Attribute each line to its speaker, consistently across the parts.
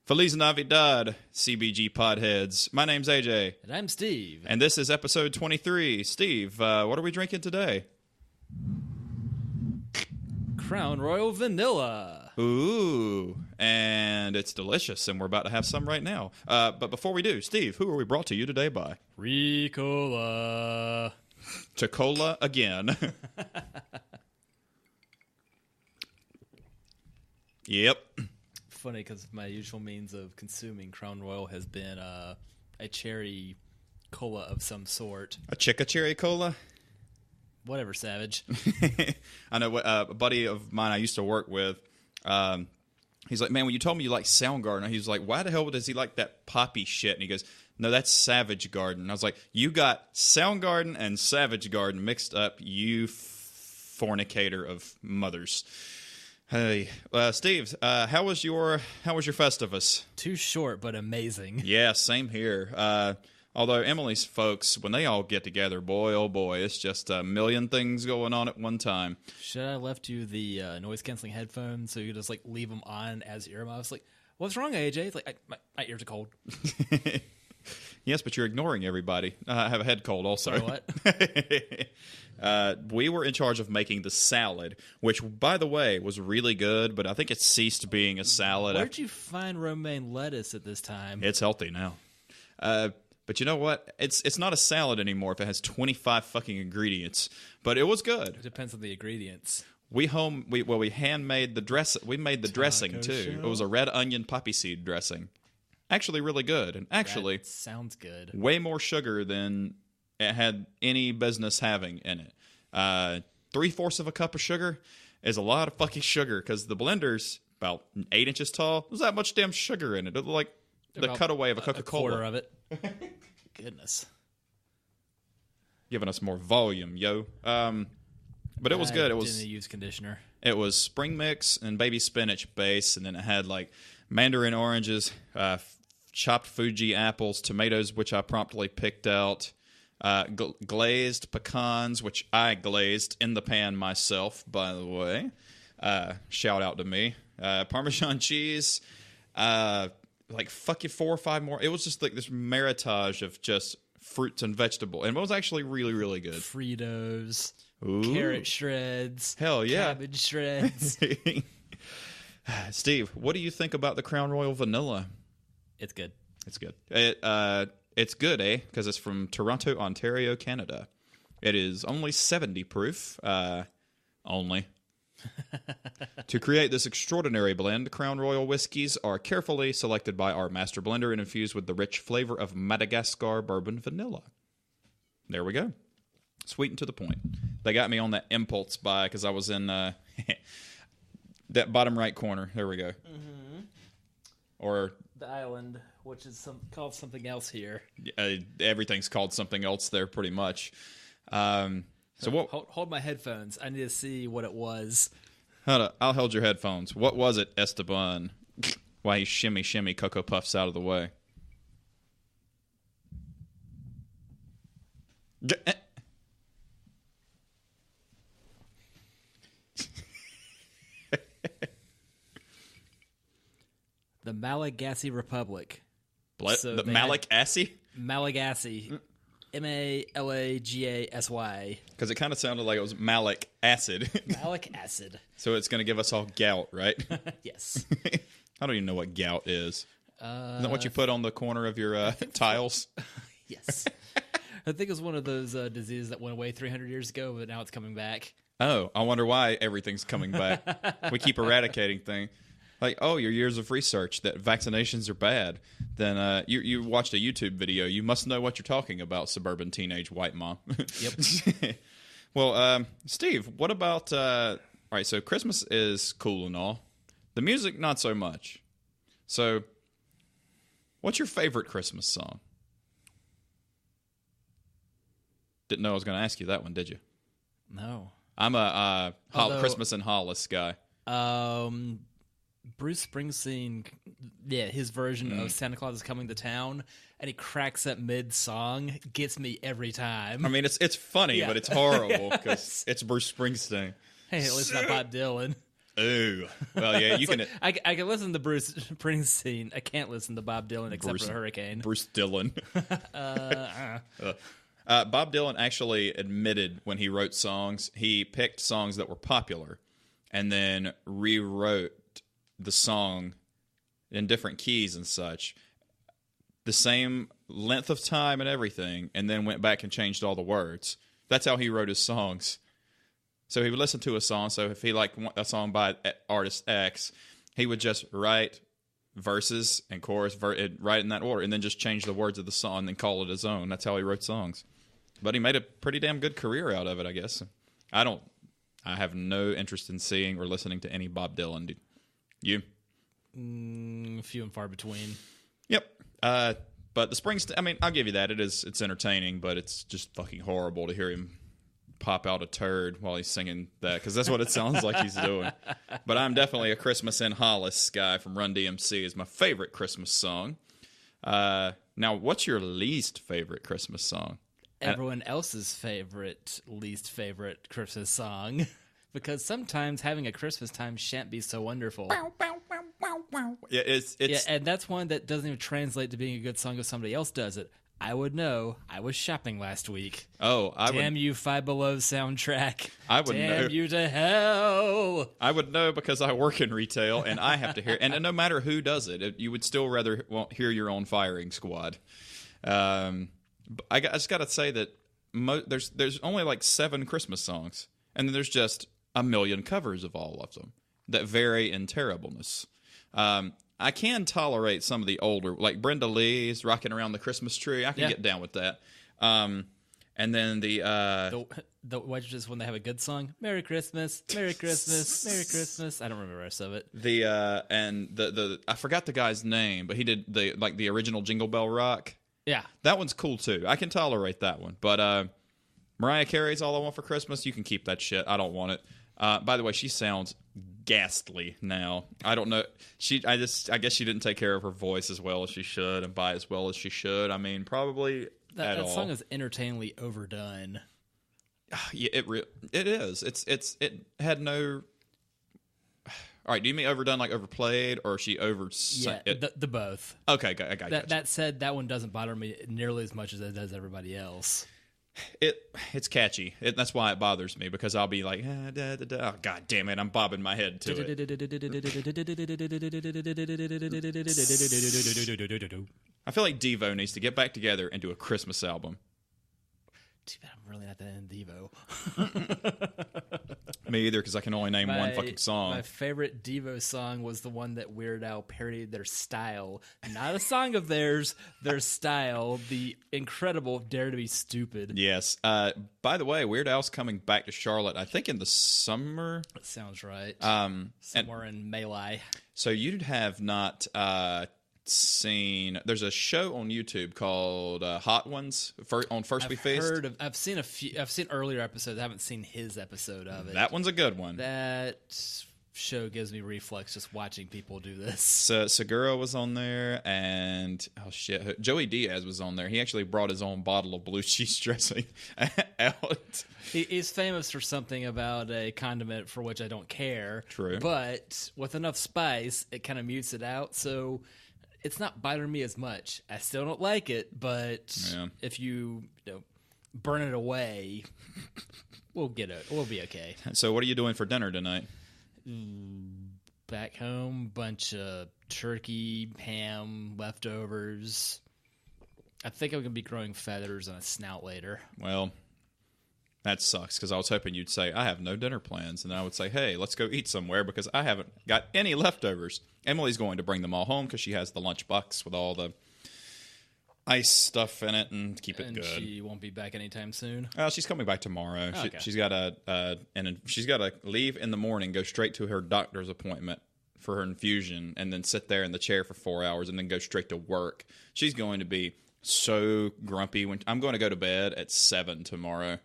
Speaker 1: Feliz Navidad, CBGPod heads. My name's AJ.
Speaker 2: And I'm Steve.
Speaker 1: And this is episode 23. Steve, what are we drinking today?
Speaker 2: Crown Royal Vanilla.
Speaker 1: Ooh, and it's delicious, and we're about to have some right now. But before we do, Steve, who are we brought to you today by?
Speaker 2: Ricola.
Speaker 1: Chicola again. Yep.
Speaker 2: Funny because my usual means of consuming Crown Royal has been a cherry cola of some sort.
Speaker 1: A Chica Cherry Cola?
Speaker 2: Whatever, Savage.
Speaker 1: I know a buddy of mine I used to work with, he's like, man, when you told me you like Soundgarden, he was like, why the hell does he like that poppy shit? And he goes, no, that's Savage Garden. I was like, you got Soundgarden and Savage Garden mixed up, you fornicator of mothers. Hey, Steve, how was your Festivus?
Speaker 2: Too short, but amazing.
Speaker 1: Yeah, same here. Although Emily's folks, when they all get together, boy, oh boy, it's just a million things going on at one time.
Speaker 2: Should I have left you the noise-canceling headphones so you could just like leave them on as earmuffs? Like, what's wrong, AJ? It's like, my ears are cold.
Speaker 1: Yes, but you're ignoring everybody. I have a head cold also.
Speaker 2: Sorry, what?
Speaker 1: We were in charge of making the salad, which, by the way, was really good, but I think it ceased being a salad.
Speaker 2: Where'd you find romaine lettuce at this time?
Speaker 1: It's healthy now. But you know what? It's not a salad anymore if it has 25 fucking ingredients. But it was good.
Speaker 2: It depends on the ingredients.
Speaker 1: We handmade the dress. We made the dressing too. It was a red onion poppy seed dressing. Actually, really good, and actually
Speaker 2: that sounds good.
Speaker 1: Way more sugar than it had any business having in it. 3/4 of a cup of sugar is a lot of fucking sugar because the blender's about 8 inches tall. There's that much damn sugar in it. It looked like the cutaway of a Coca-Cola.
Speaker 2: A quarter of it. Goodness.
Speaker 1: Giving us more volume, yo. But it was good. It was
Speaker 2: didn't use conditioner.
Speaker 1: It was spring mix and baby spinach base, and then it had like mandarin oranges, chopped Fuji apples, tomatoes, which I promptly picked out, glazed pecans, which I glazed in the pan myself, by the way. Shout out to me. Parmesan cheese, like fuck you 4 or 5 more. It was just like this maritage of just fruits and vegetables, and it was actually really, really good.
Speaker 2: Fritos,
Speaker 1: Ooh.
Speaker 2: Carrot shreds,
Speaker 1: hell yeah,
Speaker 2: cabbage shreds.
Speaker 1: Steve, what do you think about the Crown Royal Vanilla?
Speaker 2: It's good.
Speaker 1: It's good. It's good, eh? Because it's from Toronto, Ontario, Canada. It is only 70 proof. Only. To create this extraordinary blend, Crown Royal whiskeys are carefully selected by our master blender and infused with the rich flavor of Madagascar bourbon vanilla. There we go. Sweet and to the point. They got me on that impulse buy because I was in that bottom right corner. There we go.
Speaker 2: Mm-hmm.
Speaker 1: Or
Speaker 2: the island, which is called something else here.
Speaker 1: Everything's called something else there, pretty much. So what?
Speaker 2: Hold my headphones. I need to see what it was.
Speaker 1: Hold up. I'll hold your headphones. What was it, Esteban? Why he shimmy Cocoa Puffs out of the way?
Speaker 2: The Malagasy Republic.
Speaker 1: The Malagasy?
Speaker 2: Malagasy. Malagasy.
Speaker 1: Because it kind of sounded like it was malic acid.
Speaker 2: Malic acid.
Speaker 1: So it's going to give us all gout, right?
Speaker 2: Yes.
Speaker 1: I don't even know what gout is. Isn't that what you put on the corner of your tiles?
Speaker 2: Yes. I think it was one of those diseases that went away 300 years ago, but now it's coming back.
Speaker 1: Oh, I wonder why everything's coming back. We keep eradicating things. Like, oh, your years of research that vaccinations are bad. Then you watched a YouTube video. You must know what you're talking about, suburban teenage white mom.
Speaker 2: Yep.
Speaker 1: Well, Steve, what about... all right, so Christmas is cool and all. The music, not so much. So, what's your favorite Christmas song? Didn't know I was going to ask you that one, did you?
Speaker 2: No.
Speaker 1: I'm a Christmas in Hollis guy.
Speaker 2: Bruce Springsteen, his version of Santa Claus is Coming to Town, and he cracks up mid-song, gets me every time.
Speaker 1: I mean, it's funny, but it's horrible because it's Bruce Springsteen.
Speaker 2: Hey, at least not Bob Dylan.
Speaker 1: Ooh. Well, yeah, you
Speaker 2: It's
Speaker 1: can.
Speaker 2: like, I can listen to Bruce Springsteen. I can't listen to Bob Dylan except
Speaker 1: Bruce-
Speaker 2: for the Hurricane.
Speaker 1: Bruce Dillon. Bob Dylan actually admitted when he wrote songs, he picked songs that were popular and then rewrote the song in different keys and such, the same length of time and everything, and then went back and changed all the words. That's how he wrote his songs. So he would listen to a song. So if he liked a song by artist X, he would just write verses and chorus, write in that order, and then just change the words of the song and call it his own. That's how he wrote songs. But he made a pretty damn good career out of it, I guess. I have no interest in seeing or listening to any Bob Dylan. Dude. You?
Speaker 2: Few and far between.
Speaker 1: Yep. But the Springsteen, I mean, I'll give you that. It's entertaining, but it's just fucking horrible to hear him pop out a turd while he's singing that, because that's what it sounds like he's doing. But I'm definitely a Christmas in Hollis guy from Run DMC is my favorite Christmas song. Now, what's your least favorite Christmas song?
Speaker 2: Everyone else's least favorite Christmas song. Because sometimes having a Christmas time shan't be so wonderful.
Speaker 1: Yeah, it's
Speaker 2: and that's one that doesn't even translate to being a good song if somebody else does it. I would know. I was shopping last week.
Speaker 1: Oh,
Speaker 2: Damn you, Five Below soundtrack.
Speaker 1: I would know.
Speaker 2: Damn you to hell.
Speaker 1: I would know because I work in retail and I have to hear. And no matter who does it, you would still rather hear your own firing squad. I just got to say that there's only like 7 Christmas songs, and then there's just a million covers of all of them that vary in terribleness. I can tolerate some of the older, like Brenda Lee's "Rocking Around the Christmas Tree." I can get down with that. And then the
Speaker 2: just when they have a good song, "Merry Christmas, Merry Christmas, Merry Christmas." I don't remember the rest of it.
Speaker 1: The I forgot the guy's name, but he did the original Jingle Bell Rock.
Speaker 2: Yeah,
Speaker 1: that one's cool too. I can tolerate that one. But Mariah Carey's "All I Want for Christmas." You can keep that shit. I don't want it. By the way, she sounds ghastly now. I don't know. I guess she didn't take care of her voice as well as she should and buy as well as she should. I mean, probably
Speaker 2: that song is entertainingly overdone.
Speaker 1: Yeah, it is. It had no. All right, do you mean overdone like overplayed, or she over?
Speaker 2: Yeah, the both.
Speaker 1: Okay, I got you.
Speaker 2: That said, that one doesn't bother me nearly as much as it does everybody else.
Speaker 1: It's catchy. That's why it bothers me, because I'll be like, oh, God damn it, I'm bobbing my head to it. I feel like Devo needs to get back together and do a Christmas album.
Speaker 2: Too bad I'm really not that into Devo.
Speaker 1: Me either, because I can only name one fucking song.
Speaker 2: My favorite Devo song was the one that Weird Al parodied their style. Not a song of theirs, their style. The incredible Dare to Be Stupid.
Speaker 1: Yes. By the way, Weird Al's coming back to Charlotte, I think in the summer.
Speaker 2: That sounds right. Somewhere in May.
Speaker 1: So you'd have not seen, there's a show on YouTube called Hot Ones on First We Feast.
Speaker 2: I've seen earlier episodes. I haven't seen his episode of it.
Speaker 1: That one's a good one.
Speaker 2: That show gives me reflex just watching people do this.
Speaker 1: Segura was on there, and Joey Diaz was on there. He actually brought his own bottle of blue cheese dressing out.
Speaker 2: He's famous for something about a condiment for which I don't care.
Speaker 1: True.
Speaker 2: But with enough spice, it kind of mutes it out, so it's not bothering me as much. I still don't like it, but if you burn it away, we'll be okay.
Speaker 1: So what are you doing for dinner tonight?
Speaker 2: Back home, bunch of turkey, ham, leftovers. I think I'm going to be growing feathers on a snout later.
Speaker 1: Well, that sucks, because I was hoping you'd say, I have no dinner plans. And I would say, hey, let's go eat somewhere, because I haven't got any leftovers. Emily's going to bring them all home because she has the lunchbox with all the ice stuff in it and keep it good.
Speaker 2: She won't be back anytime soon?
Speaker 1: She's coming back tomorrow.
Speaker 2: Oh, okay.
Speaker 1: She's got to leave in the morning, go straight to her doctor's appointment for her infusion, and then sit there in the chair for 4 hours and then go straight to work. She's going to be so grumpy. I'm going to go to bed at 7 tomorrow.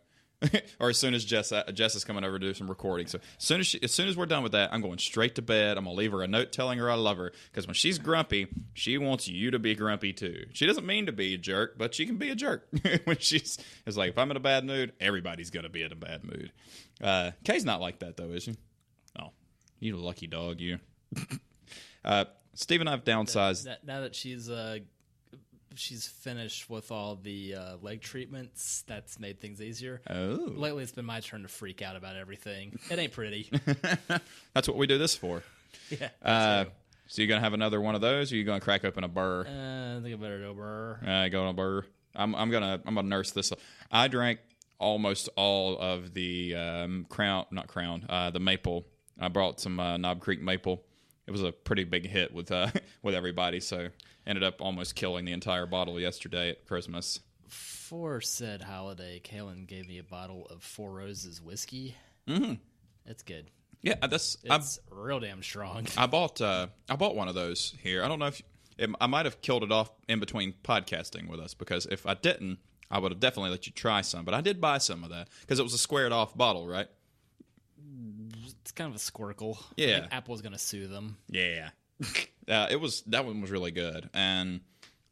Speaker 1: Or as soon as Jess is coming over to do some recording. So as soon as we're done with that, I'm going straight to bed. I'm going to leave her a note telling her I love her, because when she's grumpy, she wants you to be grumpy too. She doesn't mean to be a jerk, but she can be a jerk. When it's like, if I'm in a bad mood, everybody's going to be in a bad mood. Kay's not like that though, is she? Oh, You lucky dog, you. Steve and I have downsized.
Speaker 2: Now that she's finished with all the leg treatments, that's made things easier.
Speaker 1: Oh.
Speaker 2: Lately, it's been my turn to freak out about everything. It ain't pretty.
Speaker 1: That's what we do this for.
Speaker 2: Yeah.
Speaker 1: So you gonna have another one of those, or you gonna crack open a burr?
Speaker 2: I think I better go burr.
Speaker 1: Go on a burr. I'm gonna nurse this. I drank almost all of the the maple. I brought some Knob Creek maple. It was a pretty big hit with everybody, so ended up almost killing the entire bottle yesterday at Christmas.
Speaker 2: For said holiday, Kaylin gave me a bottle of Four Roses whiskey.
Speaker 1: Mm-hmm.
Speaker 2: It's good.
Speaker 1: Yeah,
Speaker 2: it's real damn strong.
Speaker 1: I bought one of those here. I don't know if I might have killed it off in between podcasting with us, because if I didn't, I would have definitely let you try some. But I did buy some of that because it was a squared off bottle, right?
Speaker 2: It's kind of a squircle.
Speaker 1: Yeah,
Speaker 2: I think Apple's gonna sue them.
Speaker 1: Yeah, that one was really good, and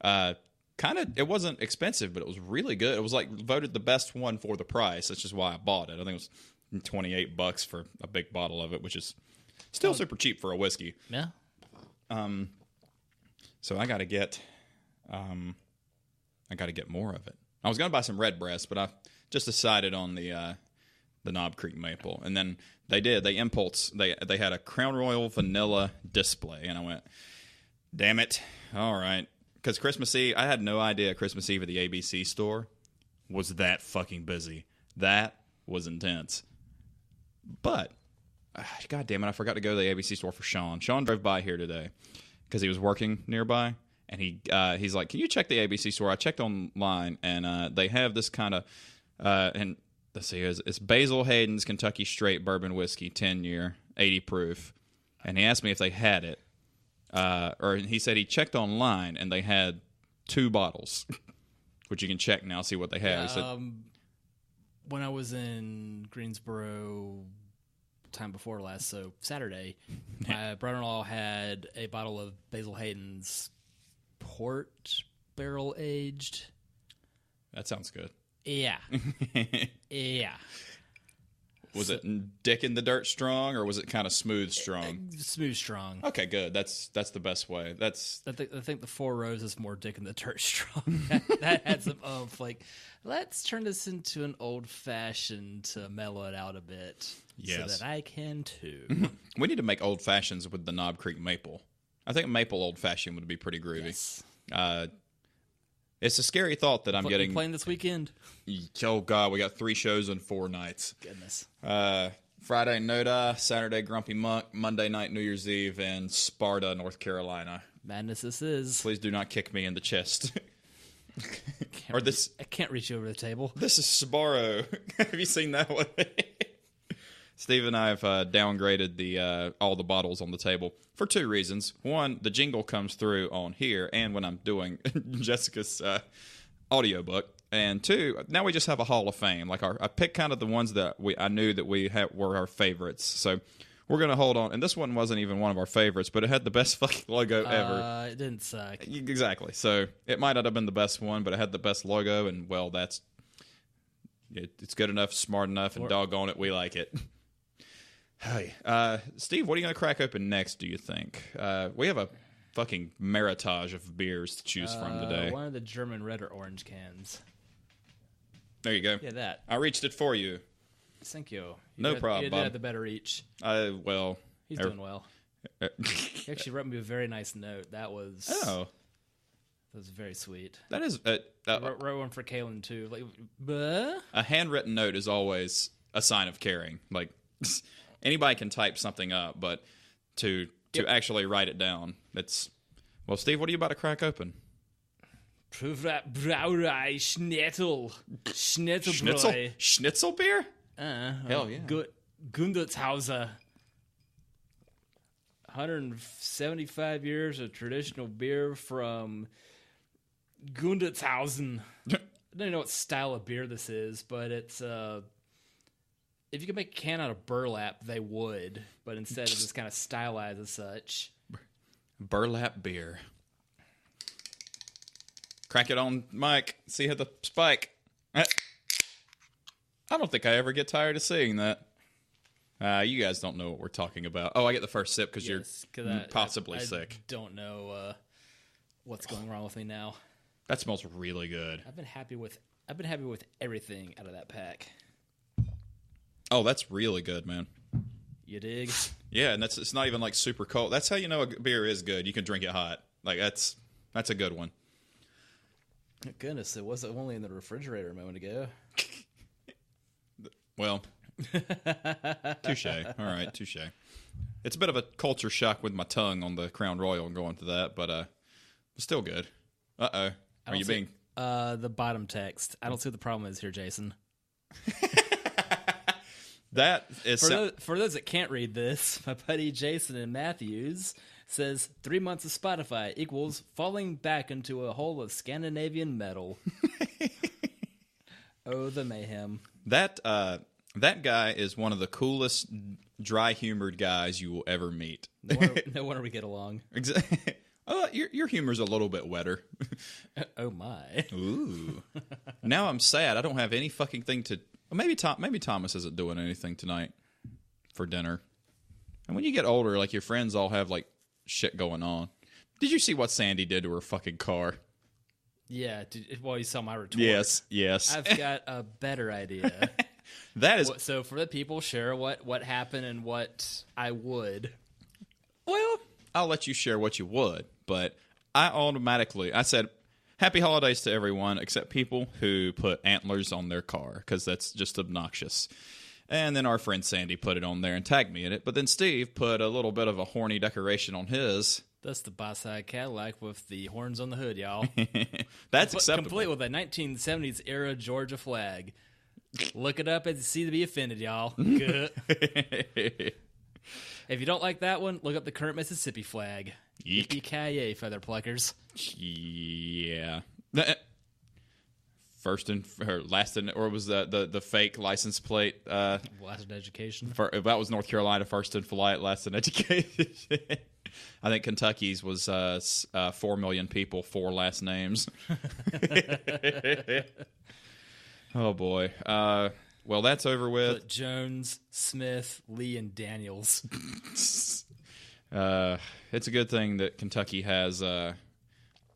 Speaker 1: it wasn't expensive, but it was really good. It was like voted the best one for the price. That's just why I bought it. I think it was $28 for a big bottle of it, which is still super cheap for a whiskey.
Speaker 2: Yeah.
Speaker 1: So I got to get more of it. I was gonna buy some Redbreast, but I just decided on the Knob Creek maple, and then they had a Crown Royal vanilla display, and I went, damn it, all right, because Christmas Eve, I had no idea Christmas Eve at the ABC store was that fucking busy. That was intense. But god damn it, I forgot to go to the ABC store for Sean. Sean drove by here today because he was working nearby, and he's like, can you check the ABC store? I checked online, and they have this kind of and let's see, it's Basil Hayden's Kentucky Straight Bourbon Whiskey, 10-year, 80 proof. And he asked me if they had it. Or he said he checked online, and they had 2 bottles, which you can check now, see what they have. He said,
Speaker 2: when I was in Greensboro time before last, so Saturday, my brother-in-law had a bottle of Basil Hayden's port barrel aged.
Speaker 1: That sounds good.
Speaker 2: Yeah. Yeah.
Speaker 1: Was it dick in the dirt strong, or was it kind of smooth strong?
Speaker 2: Smooth strong.
Speaker 1: Okay, good. That's the best way. I
Speaker 2: think the Four Roses is more dick in the dirt strong. that had some like, let's turn this into an old fashioned to mellow it out a bit.
Speaker 1: Yes.
Speaker 2: So that I can too.
Speaker 1: We need to make old fashions with the Knob Creek maple. I think maple old fashioned would be pretty groovy. Yes. It's a scary thought that I'm getting.
Speaker 2: Playing this weekend?
Speaker 1: Oh, God. We got 3 shows in 4 nights.
Speaker 2: Goodness.
Speaker 1: Friday, Noda. Saturday, Grumpy Monk. Monday night, New Year's Eve in Sparta, North Carolina.
Speaker 2: Madness this is.
Speaker 1: Please do not kick me in the chest.
Speaker 2: I can't reach over the table.
Speaker 1: This is Sbarro. Have you seen that one? Steve and I have downgraded all the bottles on the table for 2 reasons. One, the jingle comes through on here and when I'm doing Jessica's audiobook. And 2, now we just have a Hall of Fame. Like I picked kind of the ones that I knew that were our favorites. So we're going to hold on. And this one wasn't even one of our favorites, but it had the best fucking logo ever.
Speaker 2: It didn't suck.
Speaker 1: Exactly. So it might not have been the best one, but it had the best logo. And, well, it's good enough, smart enough, and doggone it, we like it. Hey, Steve, what are you going to crack open next, do you think? We have a fucking meritage of beers to choose from today.
Speaker 2: One of the German red or orange cans.
Speaker 1: There you go.
Speaker 2: Yeah, that.
Speaker 1: I reached it for you.
Speaker 2: Thank you.
Speaker 1: No problem,
Speaker 2: You
Speaker 1: Bob.
Speaker 2: had the better reach.
Speaker 1: Well.
Speaker 2: He's doing well. He actually wrote me a very nice note. That was very sweet.
Speaker 1: That is...
Speaker 2: wrote one for Kaylin, too. Like, buh?
Speaker 1: A handwritten note is always a sign of caring. Like... Anybody can type something up, but to actually write it down, it's... Well, Steve, what are you about to crack open?
Speaker 2: Brauerei Schnitzel.
Speaker 1: Schnitzel? Schnitzel beer?
Speaker 2: Hell yeah. Gundertshauser. 175 years of traditional beer from Gundertshausen. I don't even know what style of beer this is, but it's... if you could make a can out of burlap, they would. But instead, it's just kind of stylized as such.
Speaker 1: Burlap beer. Crack it on, Mike. See how the spike. I don't think I ever get tired of seeing that. You guys don't know what we're talking about. Oh, I get the first sip because you're possibly sick.
Speaker 2: I don't know what's going wrong with me now.
Speaker 1: That smells really good.
Speaker 2: I've been happy with everything out of that pack.
Speaker 1: Oh, that's really good, man.
Speaker 2: You dig?
Speaker 1: Yeah, and it's not even like super cold. That's how you know a beer is good. You can drink it hot. Like that's a good one.
Speaker 2: Goodness, it was only in the refrigerator a moment ago.
Speaker 1: Well, touche. All right, touche. It's a bit of a culture shock with my tongue on the Crown Royal and going to that, but still good. Uh-oh. Are you being...
Speaker 2: the bottom text. I don't see what the problem is here, Jason.
Speaker 1: That is...
Speaker 2: For those that can't read this, my buddy Jason in Matthews says 3 months of Spotify equals falling back into a hole of Scandinavian metal. Oh, the mayhem.
Speaker 1: That guy is one of the coolest, dry-humored guys you will ever meet.
Speaker 2: No wonder we get along.
Speaker 1: Exactly. Your humor's a little bit wetter.
Speaker 2: Oh, my.
Speaker 1: Ooh. Now I'm sad. I don't have any fucking thing to... Well, maybe Thomas isn't doing anything tonight for dinner. And when you get older, like, your friends all have, like, shit going on. Did you see what Sandy did to her fucking car?
Speaker 2: Yeah. You saw my retort.
Speaker 1: Yes.
Speaker 2: I've got a better idea.
Speaker 1: That is...
Speaker 2: So for the people, share what happened and what I would.
Speaker 1: Well, I'll let you share what you would, but I said, happy holidays to everyone except people who put antlers on their car, because that's just obnoxious. And then our friend Sandy put it on there and tagged me in it, but then Steve put a little bit of a horny decoration on his.
Speaker 2: That's the Boss-Side Cadillac with the horns on the hood, y'all.
Speaker 1: That's acceptable.
Speaker 2: Complete with a 1970s era Georgia flag. Look it up and see to be offended, y'all. Good. If you don't like that one, look up the current Mississippi flag. Yippee-ki-yay, feather pluckers.
Speaker 1: Yeah. Or was the fake license plate?
Speaker 2: Last in education.
Speaker 1: That was North Carolina, first in flight, last in education. I think Kentucky's was 4 million people, 4 last names. Oh, boy. Well, that's over with.
Speaker 2: But Jones, Smith, Lee, and Daniels.
Speaker 1: It's a good thing that Kentucky has the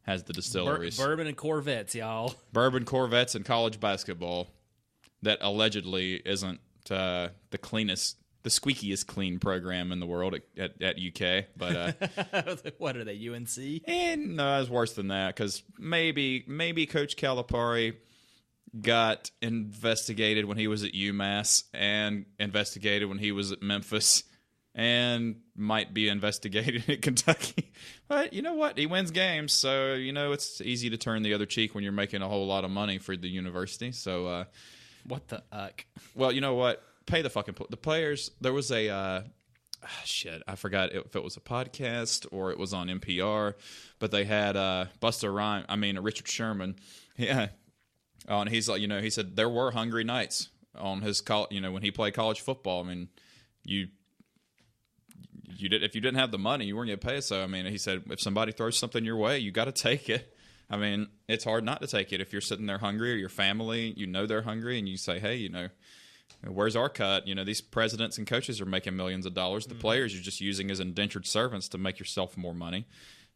Speaker 1: distilleries.
Speaker 2: Bourbon and Corvettes, y'all.
Speaker 1: Bourbon, Corvettes, and college basketball. That allegedly isn't the cleanest, the squeakiest clean program in the world at UK. But
Speaker 2: what are they, UNC?
Speaker 1: And no, it's worse than that, because maybe Coach Calipari got investigated when he was at UMass and investigated when he was at Memphis and might be investigated at Kentucky. But you know what? He wins games, so it's easy to turn the other cheek when you're making a whole lot of money for the university. So
Speaker 2: what the uck?
Speaker 1: Well, you know what? Pay the fucking the players. There was a shit, I forgot if it was a podcast or it was on NPR, but they had Richard Sherman. Yeah. Oh, and he's like, he said there were hungry nights on his when he played college football. I mean, you did, if you didn't have the money, you weren't going to pay. So, I mean, he said if somebody throws something your way, you got to take it. I mean, it's hard not to take it if you're sitting there hungry, or your family, they're hungry, and you say, hey, where's our cut? These presidents and coaches are making millions of dollars. The players you're just using as indentured servants to make yourself more money.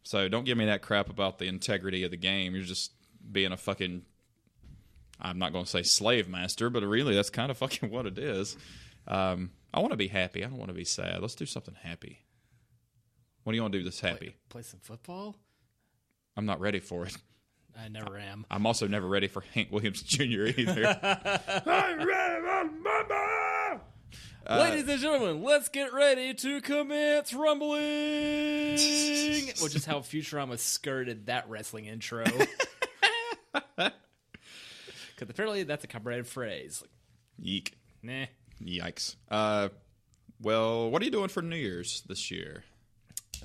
Speaker 1: So don't give me that crap about the integrity of the game. You're just being a fucking, I'm not going to say slave master, but really that's kind of fucking what it is. I want to be happy. I don't want to be sad. Let's do something happy. What do you want to do that's happy?
Speaker 2: Play some football?
Speaker 1: I'm not ready for it.
Speaker 2: I never am.
Speaker 1: I'm also never ready for Hank Williams Jr. either. I'm ready for mama!
Speaker 2: Ladies and gentlemen, let's get ready to commence rumbling! Which is how Futurama skirted that wrestling intro. Because apparently that's a copyrighted phrase.
Speaker 1: Yeek.
Speaker 2: Nah.
Speaker 1: Yikes. Well, what are you doing for New Year's this year?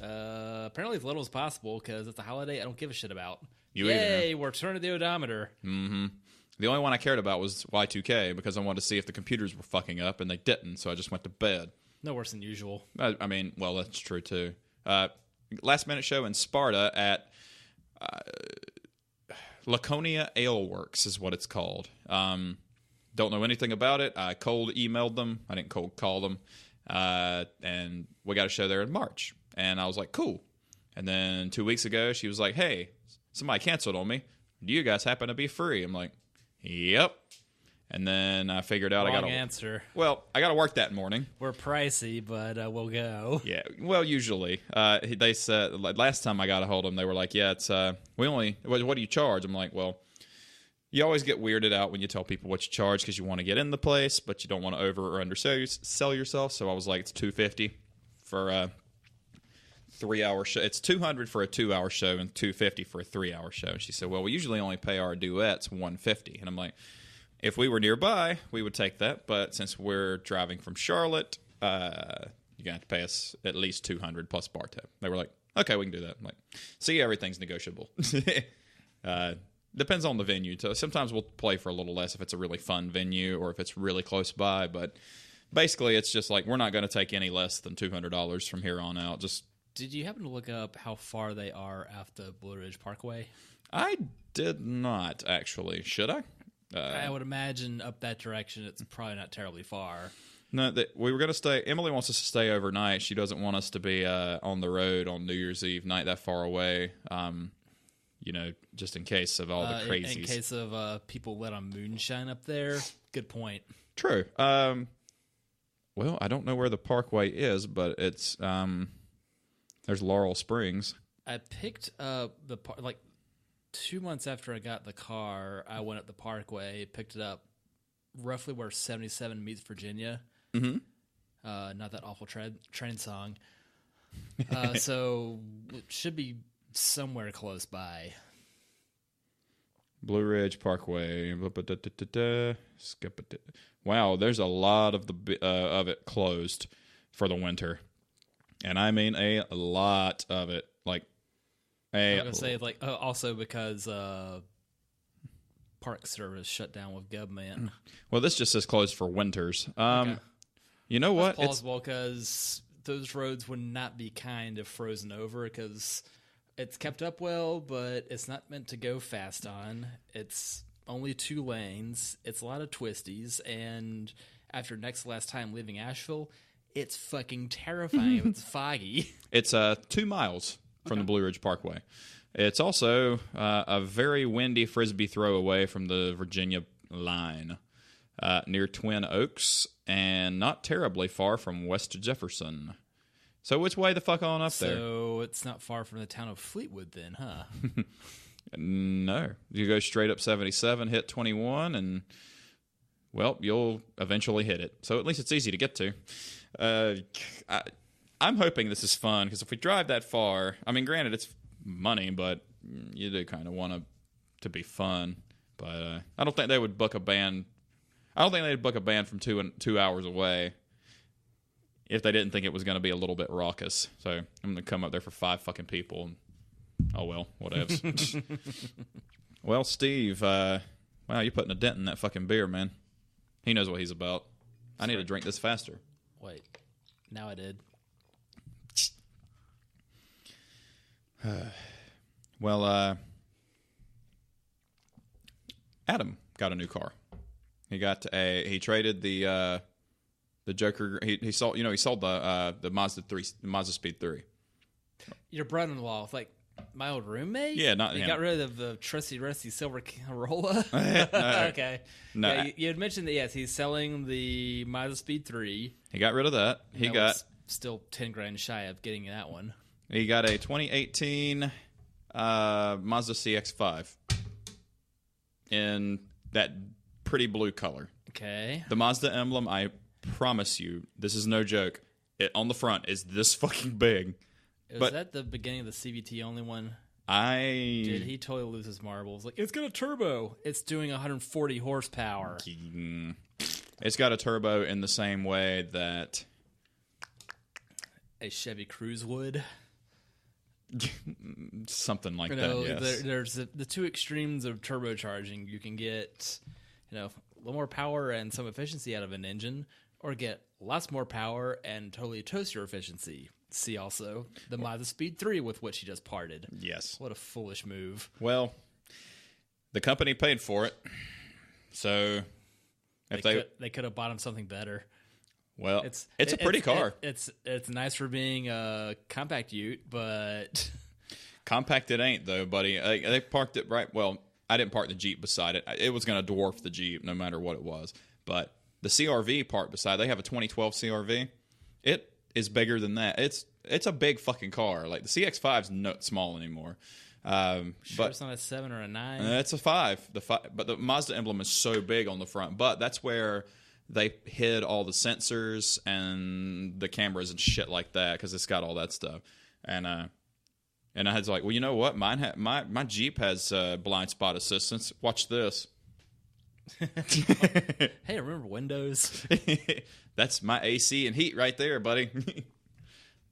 Speaker 2: Apparently as little as possible, because it's a holiday I don't give a shit about.
Speaker 1: Yay,
Speaker 2: we're turning the odometer.
Speaker 1: Mm-hmm. The only one I cared about was Y2K, because I wanted to see if the computers were fucking up, and they didn't, so I just went to bed.
Speaker 2: No worse than usual.
Speaker 1: I mean, well, that's true, too. Last minute show in Sparta at Laconia Ale Works is what it's called. Don't know anything about it. I cold emailed them. I didn't cold call them. and we got a show there in March. And I was like, cool. And then 2 weeks ago, she was like, hey, somebody canceled on me. Do you guys happen to be free? I'm like, yep. And then I figured out
Speaker 2: Wrong answer.
Speaker 1: Well, I got to work that morning.
Speaker 2: We're pricey, but we'll go.
Speaker 1: Yeah, well, usually. They said, last time I got a hold of them, they were like, yeah, it's, what do you charge? I'm like, well, you always get weirded out when you tell people what you charge because you want to get in the place, but you don't want to over or undersell yourself. So I was like, it's $250 for a 3-hour show. It's $200 for a 2-hour show and $250 for a 3-hour show. And she said, well, we usually only pay our duets $150. And I'm like, if we were nearby, we would take that. But since we're driving from Charlotte, you're going to have to pay us at least $200 plus bar tab. They were like, okay, we can do that. I'm like, see, everything's negotiable. Depends on the venue. So sometimes we'll play for a little less if it's a really fun venue or if it's really close by. But basically, it's just like we're not going to take any less than $200 from here on out.
Speaker 2: Did you happen to look up how far they are after Blue Ridge Parkway?
Speaker 1: I did not, actually. Should I?
Speaker 2: I would imagine up that direction, it's probably not terribly far.
Speaker 1: No, we were going to stay. Emily wants us to stay overnight. She doesn't want us to be on the road on New Year's Eve night that far away. Just in case of all the crazies.
Speaker 2: In case of people lit on moonshine up there. Good point.
Speaker 1: True. Well, I don't know where the Parkway is, but it's there's Laurel Springs.
Speaker 2: I picked up 2 months after I got the car, I went up the Parkway, picked it up roughly where 77 meets Virginia.
Speaker 1: Mm-hmm.
Speaker 2: Not that awful train song. So it should be somewhere close by.
Speaker 1: Blue Ridge Parkway. Wow, there's a lot of it closed for the winter. And I mean a lot of it. I was
Speaker 2: going to say, also because Park Service shut down with government.
Speaker 1: Well, this just says closed for winters.
Speaker 2: Okay.
Speaker 1: You know what?
Speaker 2: That's plausible because those roads would not be kind of frozen over because it's kept up well, but it's not meant to go fast on. It's only 2 lanes. It's a lot of twisties, and after last time leaving Asheville, it's fucking terrifying if it's foggy.
Speaker 1: It's 2 miles from the Blue Ridge Parkway. It's also a very windy frisbee throw away from the Virginia line near Twin Oaks and not terribly far from West Jefferson. So which way the fuck on up there?
Speaker 2: So it's not far from the town of Fleetwood then, huh?
Speaker 1: No. You go straight up 77, hit 21, and, well, you'll eventually hit it. So at least it's easy to get to. I'm hoping this is fun, because if we drive that far, I mean, granted, it's money, but you do kind of want it to be fun. But I don't think they would book a band. I don't think they'd book a band from 2 hours away if they didn't think it was going to be a little bit raucous. So I'm going to come up there for 5 fucking people. And, oh, well, whatevs. Well, Steve, wow, you're putting a dent in that fucking beer, man. He knows what he's about. I need to drink this faster.
Speaker 2: Wait. Now I did.
Speaker 1: Well, Adam got a new car. He traded the Joker. He sold the Mazda Speed 3.
Speaker 2: Your brother-in-law, like my old roommate.
Speaker 1: Yeah, not
Speaker 2: he
Speaker 1: him.
Speaker 2: got rid of the trusty rusty silver Corolla.
Speaker 1: No.
Speaker 2: Okay.
Speaker 1: No.
Speaker 2: Yeah, you had mentioned that. Yes, he's selling the Mazda Speed 3.
Speaker 1: He got rid of that. He got
Speaker 2: still $10,000 shy of getting that one.
Speaker 1: He got a 2018 Mazda CX-5 in that pretty blue color.
Speaker 2: Okay.
Speaker 1: The Mazda emblem, I promise you, this is no joke. It on the front is this fucking big.
Speaker 2: Was that the beginning of the CVT only one?
Speaker 1: Did
Speaker 2: he totally lose his marbles? Like, it's got a turbo. It's doing 140 horsepower.
Speaker 1: It's got a turbo in the same way that
Speaker 2: a Chevy Cruze would.
Speaker 1: Something like that, yes.
Speaker 2: There's the two extremes of turbocharging. You can get, a little more power and some efficiency out of an engine, or get lots more power and totally toast your efficiency. See also the Mazda Speed 3 with which he just parted.
Speaker 1: Yes.
Speaker 2: What a foolish move.
Speaker 1: Well, the company paid for it, so
Speaker 2: if they could have bought him something better.
Speaker 1: Well, it's a pretty car.
Speaker 2: It's nice for being a compact ute, but
Speaker 1: compact it ain't though, buddy. They parked it right. Well, I didn't park the Jeep beside it. It was going to dwarf the Jeep no matter what it was. But the CRV parked beside. They have a 2012 CRV. It is bigger than that. It's a big fucking car. Like the CX-5's not small anymore.
Speaker 2: Sure,
Speaker 1: but
Speaker 2: it's not a 7 or a 9.
Speaker 1: It's a 5. But the Mazda emblem is so big on the front. But that's where they hid all the sensors and the cameras and shit like that because it's got all that stuff. And I was like, well, you know what? My Jeep has blind spot assistance. Watch this.
Speaker 2: Hey, remember Windows?
Speaker 1: That's my AC and heat right there, buddy.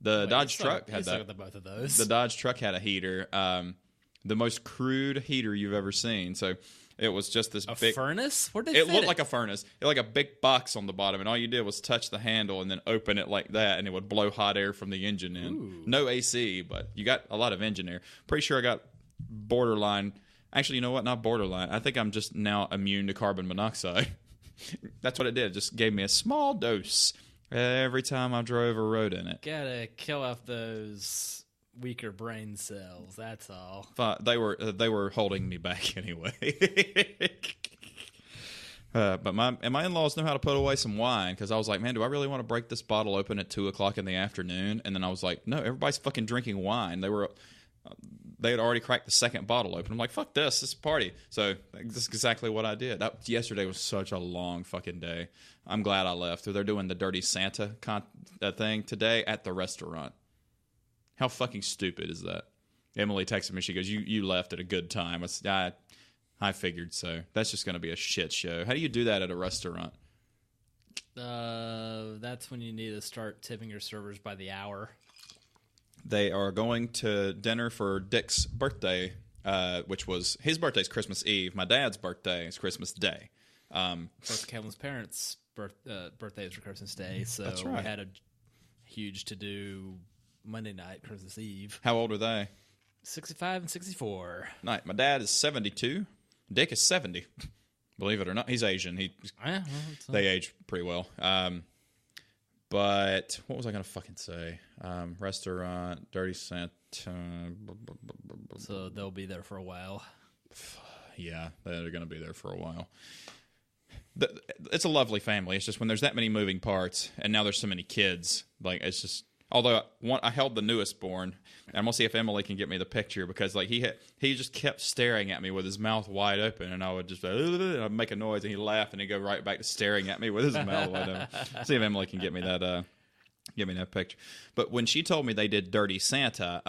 Speaker 1: The Dodge truck had that.
Speaker 2: Both of those.
Speaker 1: The Dodge truck had a heater, the most crude heater you've ever seen. So it was just this big
Speaker 2: furnace. Where did it fit?
Speaker 1: It looked like a furnace. It had like a big box on the bottom, and all you did was touch the handle and then open it like that, and it would blow hot air from the engine in.
Speaker 2: Ooh.
Speaker 1: No AC, but you got a lot of engine air. Pretty sure I got borderline. Actually, you know what? Not borderline. I think I'm just now immune to carbon monoxide. That's what it did. It just gave me a small dose every time I drove or rode in it.
Speaker 2: Gotta kill off those weaker brain cells. That's all.
Speaker 1: They were holding me back anyway. But my in-laws know how to put away some wine because I was like, man, do I really want to break this bottle open at 2:00 in the afternoon? And then I was like, no, everybody's fucking drinking wine. They had already cracked the second bottle open. I'm like, fuck this is a party. So that's exactly what I did. Yesterday was such a long fucking day. I'm glad I left. They're doing the Dirty Santa thing today at the restaurant. How fucking stupid is that? Emily texted me. She goes, you left at a good time. I figured so. That's just going to be a shit show. How do you do that at a restaurant?
Speaker 2: That's when you need to start tipping your servers by the hour.
Speaker 1: They are going to dinner for Dick's birthday, which was his birthday's Christmas Eve. My dad's birthday is Christmas Day.
Speaker 2: Both Kevin's parents' birthdays were Christmas Day, so
Speaker 1: that's right.
Speaker 2: We had a huge to-do Monday night, Christmas Eve.
Speaker 1: How old are they?
Speaker 2: 65 and 64.
Speaker 1: Right. My dad is 72. Dick is 70. Believe it or not, he's Asian. They age pretty well. But what was I going to fucking say? Restaurant, Dirty Santa.
Speaker 2: So they'll be there for a while.
Speaker 1: Yeah, they're going to be there for a while. It's a lovely family. It's just when there's that many moving parts, and now there's so many kids. Like it's just. Although I held the newest born, and I'm gonna see if Emily can get me the picture because like he just kept staring at me with his mouth wide open, and I would just I'd make a noise, and he'd laugh, and he'd go right back to staring at me with his mouth wide open. See if Emily can get me that picture. But when she told me they did Dirty Santa,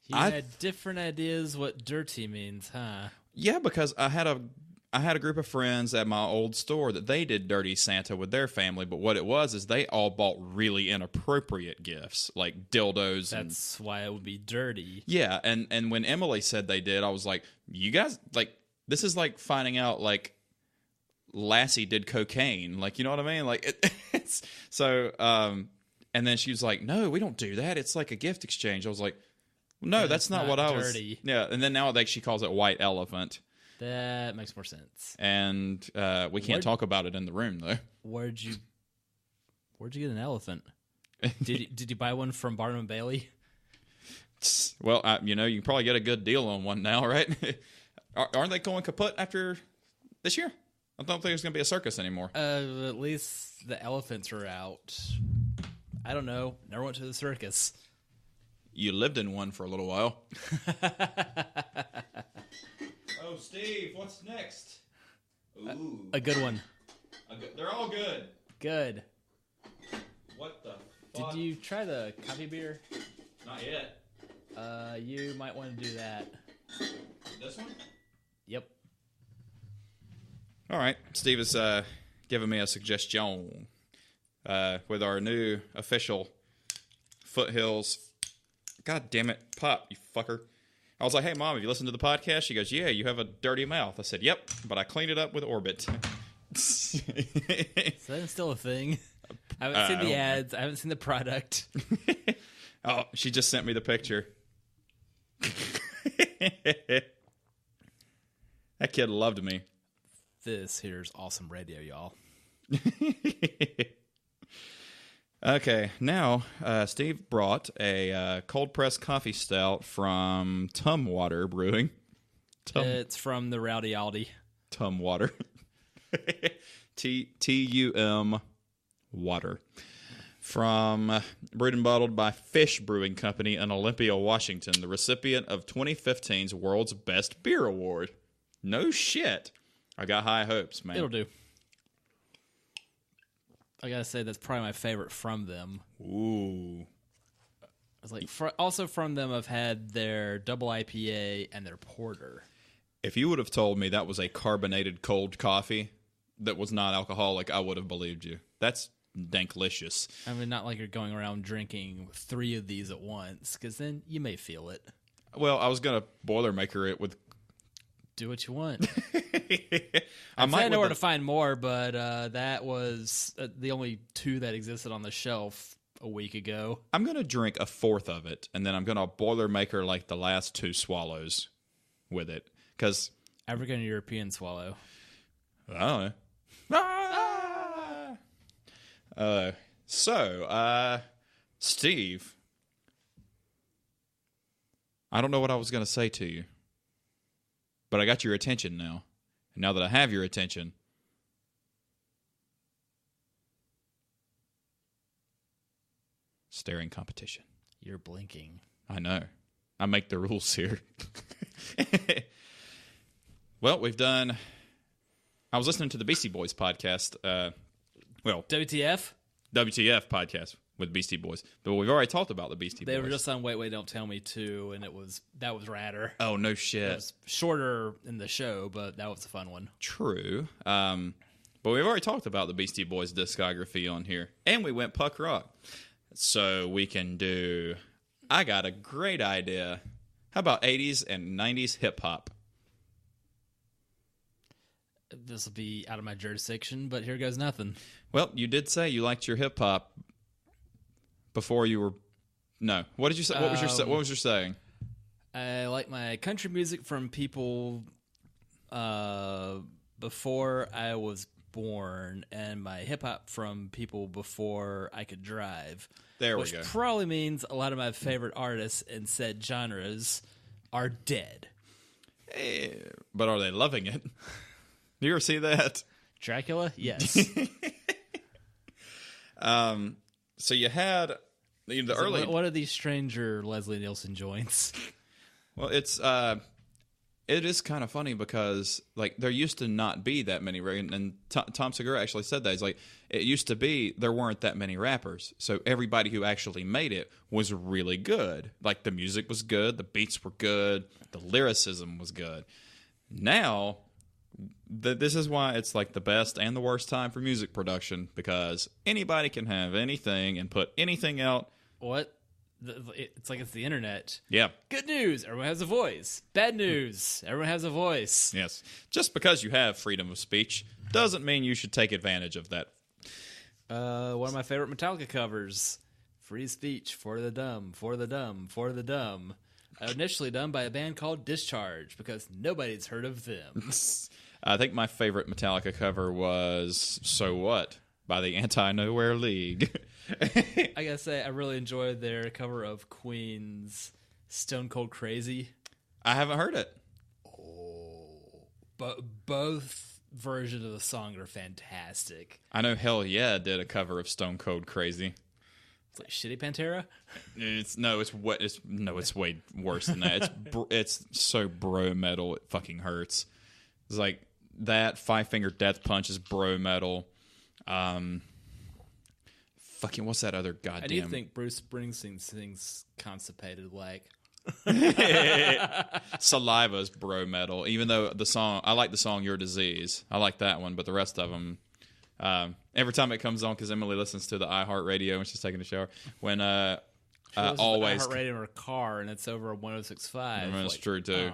Speaker 2: you had different ideas what dirty means, huh?
Speaker 1: Yeah, because I had a group of friends at my old store that they did Dirty Santa with their family, but what it was is they all bought really inappropriate gifts, like dildos.
Speaker 2: That's why it would be dirty.
Speaker 1: Yeah, and when Emily said they did, I was like, you guys, like, this is like finding out, like, Lassie did cocaine. Like, you know what I mean? Like, it's... So, and then she was like, no, we don't do that. It's like a gift exchange. I was like, no, that's not what I was...
Speaker 2: Dirty.
Speaker 1: Yeah, and then now she calls it White Elephant.
Speaker 2: That makes more sense.
Speaker 1: And we can't talk about it in the room, though.
Speaker 2: Where'd you get an elephant? Did you buy one from Barnum and Bailey?
Speaker 1: Well, you can probably get a good deal on one now, right? Aren't they going kaput after this year? I don't think there's going to be a circus anymore.
Speaker 2: At least the elephants are out. I don't know. Never went to the circus.
Speaker 1: You lived in one for a little while. Oh, Steve, what's next? Ooh.
Speaker 2: A good one.
Speaker 1: They're all good.
Speaker 2: Good.
Speaker 1: What the fuck?
Speaker 2: Did you try the coffee beer?
Speaker 1: Not yet.
Speaker 2: You might want to do that.
Speaker 1: This one?
Speaker 2: Yep.
Speaker 1: All right. Steve is giving me a suggestion with our new official Foothills. God damn it. Pop, you fucker. I was like, hey, Mom, have you listened to the podcast? She goes, yeah, you have a dirty mouth. I said, yep, but I cleaned it up with Orbit.
Speaker 2: So that's still a thing. I haven't seen the ads. I haven't seen the product.
Speaker 1: Oh, she just sent me the picture. That kid loved me.
Speaker 2: This here's awesome radio, y'all.
Speaker 1: Okay, now Steve brought a cold pressed coffee stout from Tumwater Brewing.
Speaker 2: It's from the Rowdy Aldi.
Speaker 1: Tumwater. Tum Water. From brewed and bottled by Fish Brewing Company in Olympia, Washington, the recipient of 2015's World's Best Beer Award. No shit. I got high hopes, man.
Speaker 2: It'll do. I gotta say, that's probably my favorite from them.
Speaker 1: Ooh.
Speaker 2: It's like also from them, I've had their double IPA and their porter.
Speaker 1: If you would have told me that was a carbonated cold coffee that was not alcoholic, I would have believed you. That's danklicious.
Speaker 2: I mean, not like you're going around drinking 3 of these at once, because then you may feel it.
Speaker 1: Well, I was going to Boilermaker it with...
Speaker 2: Do what you want. I know where to find more, but that was the only 2 that existed on the shelf a week ago.
Speaker 1: I'm going to drink a 4th of it, and then I'm going to Boilermaker like the last 2 swallows with it. Because
Speaker 2: African European swallow.
Speaker 1: I don't know. So, Steve, I don't know what I was going to say to you, but I got your attention now. And now that I have your attention, staring competition.
Speaker 2: You're blinking.
Speaker 1: I know. I make the rules here. Well, we've done... I was listening to the Beastie Boys podcast.
Speaker 2: WTF?
Speaker 1: WTF podcast with Beastie Boys. But we've already talked about the Beastie Boys.
Speaker 2: They were just on Wait, Don't Tell Me too, and that was radder.
Speaker 1: Oh, no shit.
Speaker 2: It was shorter in the show, but that was a fun one.
Speaker 1: True. But we've already talked about the Beastie Boys discography on here. And we went punk rock. So we can do... I got a great idea. How about 80s and 90s hip-hop?
Speaker 2: This will be out of my jurisdiction, but here goes nothing.
Speaker 1: Well, you did say you liked your hip hop before you were. No, what did you say? What was your saying?
Speaker 2: I like my country music from people before I was born, and my hip hop from people before I could drive.
Speaker 1: There we go.
Speaker 2: Which probably means a lot of my favorite artists in said genres are dead.
Speaker 1: But are they loving it? Do you ever see that?
Speaker 2: Dracula? Yes.
Speaker 1: So you had the early...
Speaker 2: What are these stranger Leslie Nielsen joints?
Speaker 1: Well, it is kind of funny because like there used to not be that many, and Tom Segura actually said that. He's like, it used to be there weren't that many rappers, so everybody who actually made it was really good. Like the music was good, the beats were good, the lyricism was good. Now... This is why it's like the best and the worst time for music production, because anybody can have anything and put anything out.
Speaker 2: What? It's like it's the internet.
Speaker 1: Yeah.
Speaker 2: Good news, everyone has a voice. Bad news, everyone has a voice.
Speaker 1: Yes. Just because you have freedom of speech doesn't mean you should take advantage of that.
Speaker 2: One of my favorite Metallica covers, Free Speech for the Dumb, for the Dumb, for the Dumb. Initially done by a band called Discharge, because nobody's heard of them.
Speaker 1: I think my favorite Metallica cover was So What by the Anti-Nowhere League.
Speaker 2: I gotta say, I really enjoyed their cover of Queen's Stone Cold Crazy.
Speaker 1: I haven't heard it.
Speaker 2: Oh, but both versions of the song are fantastic.
Speaker 1: I know Hell Yeah did a cover of Stone Cold Crazy.
Speaker 2: It's like Shitty Pantera?
Speaker 1: It's way worse than that. It's so bro metal, it fucking hurts. It's like that Five Finger Death Punch is bro metal. Fucking what's that other goddamn?
Speaker 2: I do think Bruce Springsteen sings constipated like.
Speaker 1: Saliva's bro metal. Even though I like the song Your Disease. I like that one, but the rest of them. Every time it comes on, because Emily listens to the iHeartRadio when she's taking a shower. When always
Speaker 2: iHeartRadio in her car, and it's over 106.5.
Speaker 1: That's true too.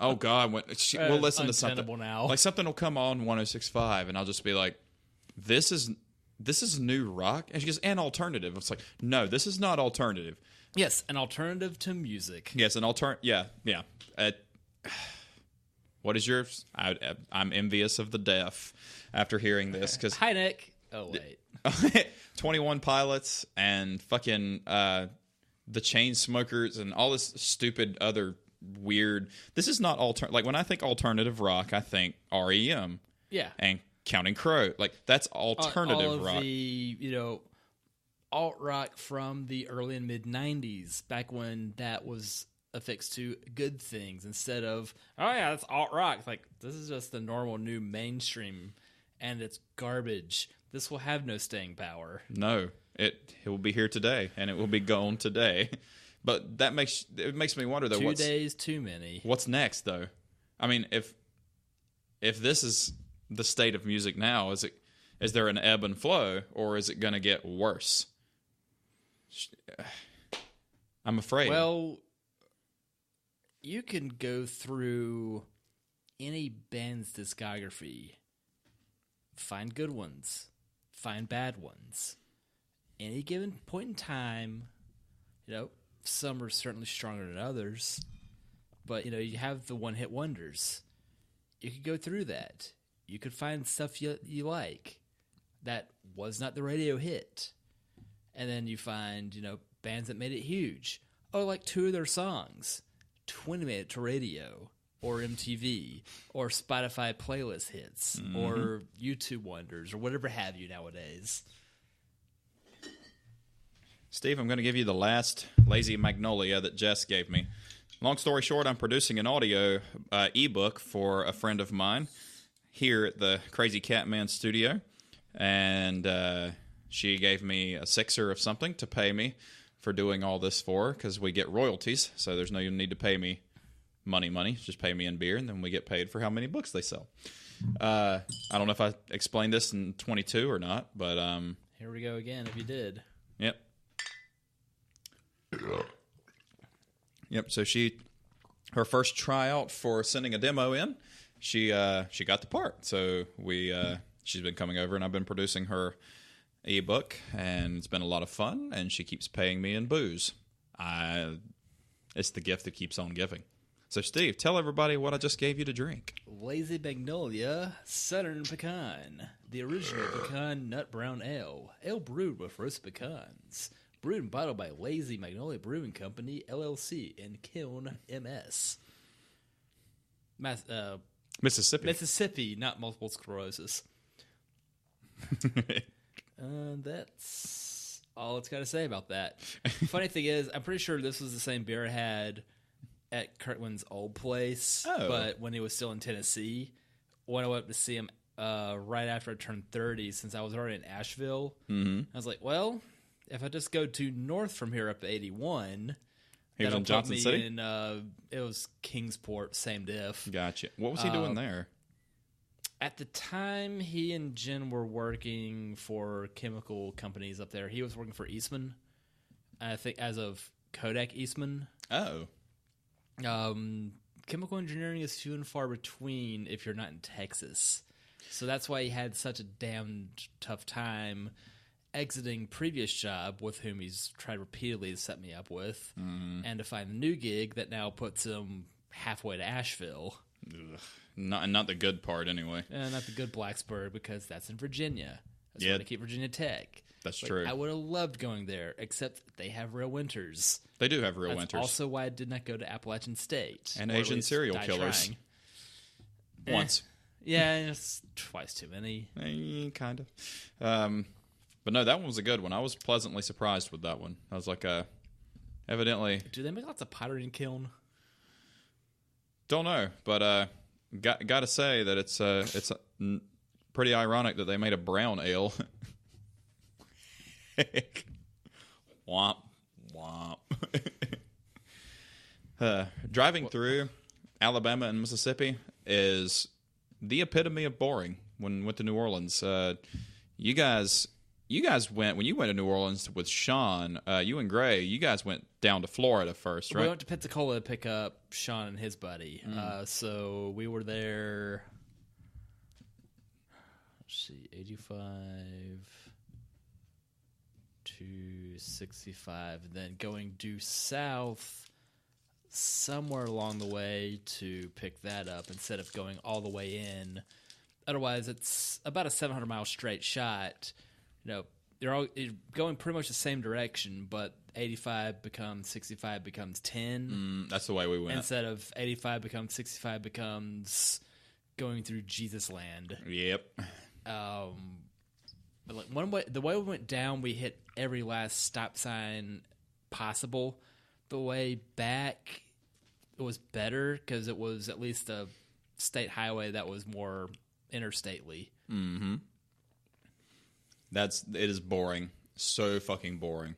Speaker 1: Oh God, we'll listen to something
Speaker 2: now.
Speaker 1: Like something will come on 106.5, and I'll just be like, "This is new rock," and she goes, "And alternative." It's like, no, this is not alternative. Yes,
Speaker 2: an alternative to music.
Speaker 1: Yes, an alternative. Yeah. What is yours? I'm envious of the deaf after hearing this. Cause
Speaker 2: Hi, Nick. Oh, wait.
Speaker 1: 21 Pilots and fucking the Chainsmokers and all this stupid other weird. This is not like when I think alternative rock, I think REM.
Speaker 2: Yeah.
Speaker 1: And Counting Crow. Like that's alternative
Speaker 2: all of
Speaker 1: rock.
Speaker 2: The alt rock from the early and mid 90s, back when that was affixed to good things instead of, oh yeah, that's alt rock. Like, this is just the normal new mainstream and it's garbage. This will have no staying power.
Speaker 1: No, it will be here today and it will be gone today. But it makes me wonder though.
Speaker 2: 2 days too many.
Speaker 1: What's next though? I mean, if this is the state of music now, is there an ebb and flow, or is it going to get worse? I'm afraid.
Speaker 2: Well, you can go through any band's discography, find good ones, find bad ones. Any given point in time, some are certainly stronger than others, but you have the one-hit wonders. You could go through that. You could find stuff you like that was not the radio hit. And then you find, bands that made it huge. Oh, like 2 of their songs. 20 made it to radio or MTV or Spotify playlist hits or YouTube wonders or whatever have you nowadays.
Speaker 1: Steve, I'm going to give you the last Lazy Magnolia that Jess gave me. Long story short, I'm producing an audio ebook for a friend of mine here at the Crazy Catman studio, and she gave me a sixer of something to pay me for doing all this for her, because we get royalties, so there's no need to pay me money. Just pay me in beer, and then we get paid for how many books they sell. I don't know if I explained this in 22 or not, but
Speaker 2: here we go again, if you did.
Speaker 1: Yep. So her first tryout for sending a demo in, she got the part. So she's been coming over and I've been producing her ebook, and it's been a lot of fun, and she keeps paying me in booze. It's the gift that keeps on giving. So Steve, tell everybody what I just gave you to drink.
Speaker 2: Lazy Magnolia Southern Pecan, the original pecan nut brown ale brewed with roast pecans. Brewed and bottled by Lazy Magnolia Brewing Company, LLC, in Kiln, MS. Mississippi, not multiple sclerosis. That's all it's got to say about that. Funny thing is, I'm pretty sure this was the same beer I had at Kirtland's old place, but when he was still in Tennessee. When I went to see him right after I turned 30, since I was already in Asheville, I was like, well, if I just go to north from here up to 81,
Speaker 1: he was in Johnson City?
Speaker 2: It was Kingsport, same diff.
Speaker 1: Gotcha. What was he doing there?
Speaker 2: At the time, he and Jen were working for chemical companies up there. He was working for Eastman, I think, as of Kodak Eastman.
Speaker 1: Oh.
Speaker 2: Chemical engineering is few and far between if you're not in Texas. So that's why he had such a damn tough time exiting previous job with whom he's tried repeatedly to set me up with, and to find a new gig that now puts him halfway to Asheville.
Speaker 1: Ugh. Not the good part, anyway.
Speaker 2: Not the good Blacksburg, because that's in Virginia. That's where they keep Virginia Tech.
Speaker 1: That's true.
Speaker 2: I would have loved going there, except they have real winters.
Speaker 1: They do have real winters.
Speaker 2: That's also why I did not go to Appalachian State.
Speaker 1: And Asian serial killers. Once.
Speaker 2: Yeah, it's twice too many.
Speaker 1: Kind of. But no, that one was a good one. I was pleasantly surprised with that one. I was like, evidently...
Speaker 2: Do they make lots of pottery in Kiln?
Speaker 1: Don't know, but got to say that it's pretty ironic that they made a brown ale. Womp, womp. Driving through Alabama and Mississippi is the epitome of boring. When we went to New Orleans, you guys went, when you went to New Orleans with Sean, you and Gray, you guys went down to Florida first, right?
Speaker 2: We went to Pensacola to pick up Sean and his buddy. So we were there, let's see, 85 to 65, and then going due south somewhere along the way to pick that up instead of going all the way in. Otherwise, it's about a 700-mile straight shot. You're going pretty much the same direction, but 85 becomes 65 becomes 10.
Speaker 1: That's the way we went.
Speaker 2: Instead of 85 becomes 65 becomes going through Jesus land.
Speaker 1: Yep.
Speaker 2: But like the way we went down, we hit every last stop sign possible. The way back, it was better because it was at least a state highway that was more interstately.
Speaker 1: Mm-hmm. It is boring. So fucking boring.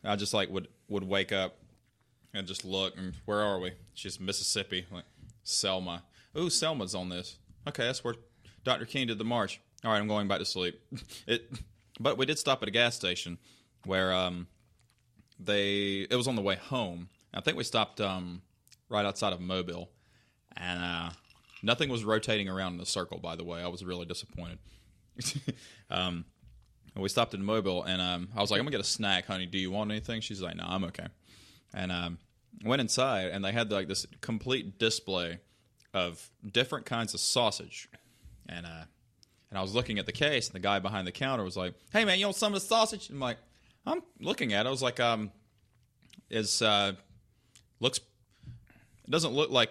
Speaker 1: I just like would wake up and just look and where are we? She's Mississippi. Like Selma. Ooh, Selma's on this. Okay, that's where Dr. King did the march. All right, I'm going back to sleep. But we did stop at a gas station where it was on the way home. I think we stopped right outside of Mobile, and nothing was rotating around in a circle. By the way, I was really disappointed. We stopped in Mobile, and I was like, "I'm gonna get a snack, honey. Do you want anything?" She's like, "No, I'm okay." And went inside, and they had like this complete display of different kinds of sausage, and I was looking at the case, and the guy behind the counter was like, "Hey man, you want some of the sausage?" And I'm like, I'm looking at it. I was like, it doesn't look like,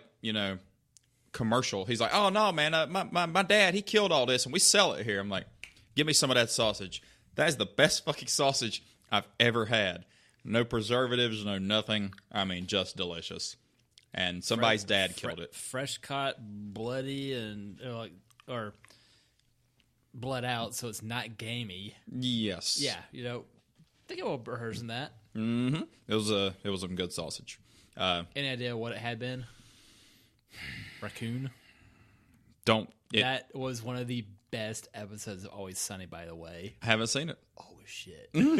Speaker 1: commercial. He's like, "Oh no, man, my dad, he killed all this and we sell it here." I'm like, "Give me some of that sausage." That is the best fucking sausage I've ever had. No preservatives, no nothing. I mean, just delicious. And somebody's dad killed it.
Speaker 2: Fresh caught, bloody, and or bled out, so it's not gamey.
Speaker 1: Yes.
Speaker 2: Yeah, I think it will rehearse in that.
Speaker 1: Mm-hmm. It was some good sausage.
Speaker 2: Any idea what it had been? Raccoon. That was one of the best episodes of Always Sunny, by the way.
Speaker 1: I haven't seen it.
Speaker 2: Oh shit!
Speaker 1: It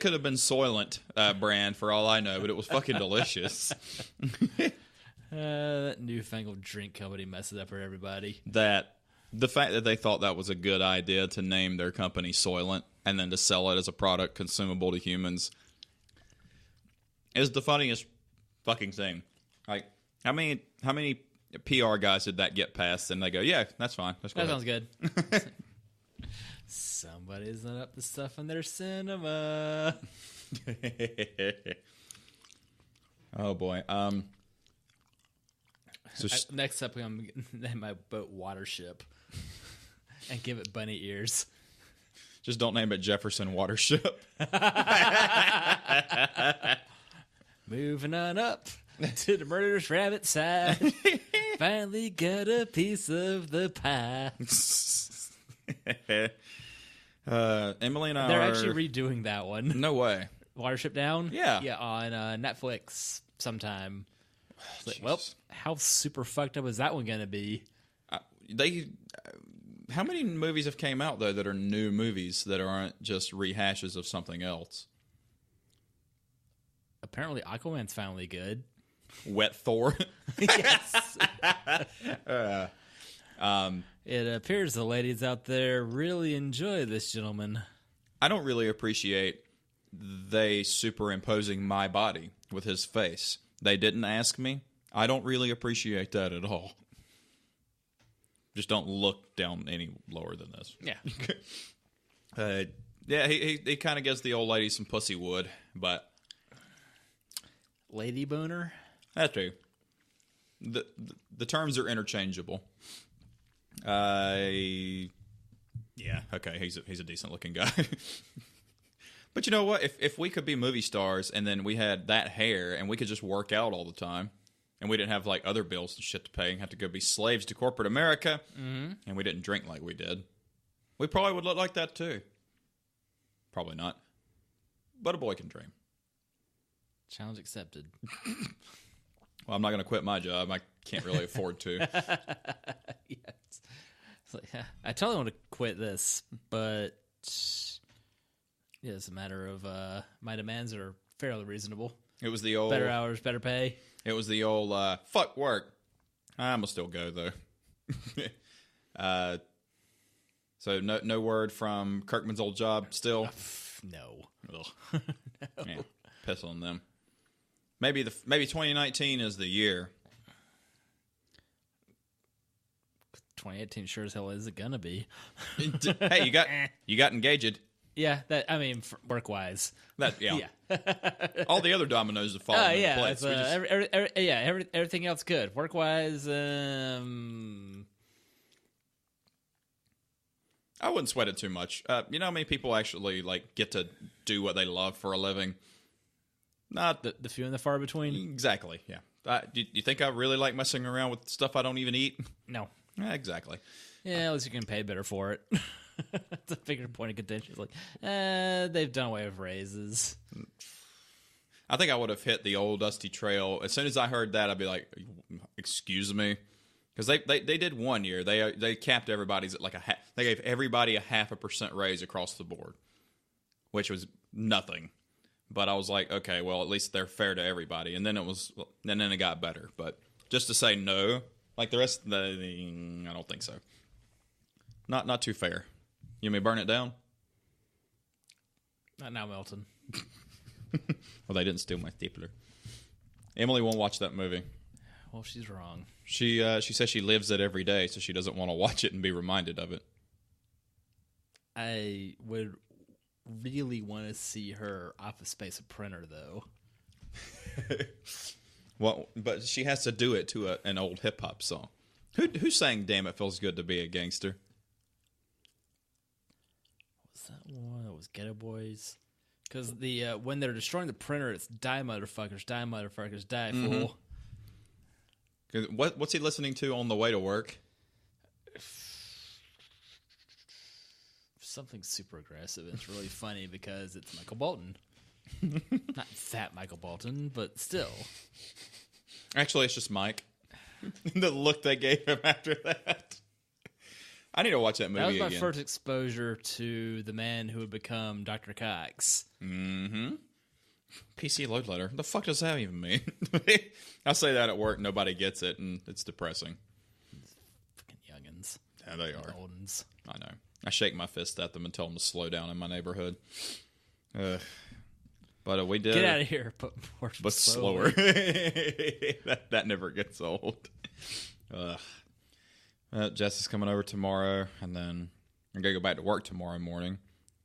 Speaker 1: could have been Soylent brand for all I know, but it was fucking delicious.
Speaker 2: That newfangled drink company messes up for everybody.
Speaker 1: The fact that they thought that was a good idea to name their company Soylent and then to sell it as a product consumable to humans is the funniest fucking thing. Like, how many PR guys did that get past? And they go, "Yeah, that's fine. That
Speaker 2: sounds good." Somebody's not up to stuff in their cinema.
Speaker 1: Oh boy.
Speaker 2: Next up, I'm going to name my boat Watership and give it bunny ears.
Speaker 1: Just don't name it Jefferson Watership.
Speaker 2: Moving on up to the murderous rabbit side. Finally got a piece of the pie.
Speaker 1: Emily and I
Speaker 2: They're actually redoing that one.
Speaker 1: No way.
Speaker 2: Watership Down?
Speaker 1: Yeah.
Speaker 2: Yeah, on Netflix sometime. Like, well, how super fucked up is that one going to be?
Speaker 1: How many movies have came out, though, that are new movies that aren't just rehashes of something else?
Speaker 2: Apparently, Aquaman's finally good.
Speaker 1: Wet Thor.
Speaker 2: Yes. It appears the ladies out there really enjoy this gentleman.
Speaker 1: I don't really appreciate they superimposing my body with his face. They didn't ask me. I don't really appreciate that at all. Just don't look down any lower than this.
Speaker 2: Yeah.
Speaker 1: Yeah, he kind of gives the old lady some pussy wood, but...
Speaker 2: Lady boner?
Speaker 1: That's true. The terms are interchangeable. Yeah, okay, he's a decent looking guy. But you know what? If we could be movie stars and then we had that hair and we could just work out all the time and we didn't have like other bills and shit to pay and have to go be slaves to corporate America and we didn't drink like we did, we probably would look like that too. Probably not. But a boy can dream.
Speaker 2: Challenge accepted.
Speaker 1: Well, I'm not going to quit my job. I can't really afford to.
Speaker 2: Yes. Like, I totally want to quit this, but yeah, it's a matter of my demands are fairly reasonable.
Speaker 1: It was the old...
Speaker 2: Better hours, better pay.
Speaker 1: It was the old, fuck work. I'm going to still go, though. So no word from Kirkman's old job still?
Speaker 2: No.
Speaker 1: No. Man, piss on them. maybe 2019 is the year.
Speaker 2: 2018 sure as hell is it gonna be.
Speaker 1: Hey, you got engaged.
Speaker 2: Yeah, work wise.
Speaker 1: Yeah. All the other dominoes have fallen into place.
Speaker 2: Everything else good. Work wise,
Speaker 1: I wouldn't sweat it too much. You know how many people actually like get to do what they love for a living? Not
Speaker 2: the few and the far between.
Speaker 1: Exactly. Yeah. Do you think I really like messing around with stuff I don't even eat?
Speaker 2: No.
Speaker 1: Yeah, exactly.
Speaker 2: Yeah, at least you can pay better for it. It's a bigger point of contention. It's like, they've done away with raises.
Speaker 1: I think I would have hit the old dusty trail. As soon as I heard that, I'd be like, excuse me? Because they did 1 year. They capped everybody's at like they gave everybody a 0.5% raise across the board, which was nothing. But I was like, okay, well, at least they're fair to everybody. And then it got better. But just to say no, like the rest of I don't think so. Not too fair. You may burn it down?
Speaker 2: Not now, Milton.
Speaker 1: Well, they didn't steal my stapler. Emily won't watch that movie.
Speaker 2: Well, she's wrong.
Speaker 1: She says she lives it every day, so she doesn't want to watch it and be reminded of it.
Speaker 2: I would really want to see her Office Space printer, though.
Speaker 1: Well, but she has to do it to an old hip hop song. Who sang "Damn It Feels Good to Be a Gangster"?
Speaker 2: Was that one? That was Ghetto Boys. Because when they're destroying the printer, it's die motherfuckers, die fool.
Speaker 1: What's he listening to on the way to work?
Speaker 2: Something super aggressive. It's really funny because it's Michael Bolton. Not that Michael Bolton, but still.
Speaker 1: Actually, it's just Mike. The look they gave him after that. I need to watch that movie again.
Speaker 2: That was my first exposure to the man who would become Dr. Cox.
Speaker 1: Mm-hmm. PC load letter. The fuck does that even mean? I say that at work, nobody gets it, and it's depressing.
Speaker 2: Fucking youngins.
Speaker 1: Yeah, they are.
Speaker 2: Oldens.
Speaker 1: I know. I shake my fist at them and tell them to slow down in my neighborhood. But we did.
Speaker 2: Get out of here, but
Speaker 1: slower. that never gets old. Jess is coming over tomorrow, and then I'm going to go back to work tomorrow morning.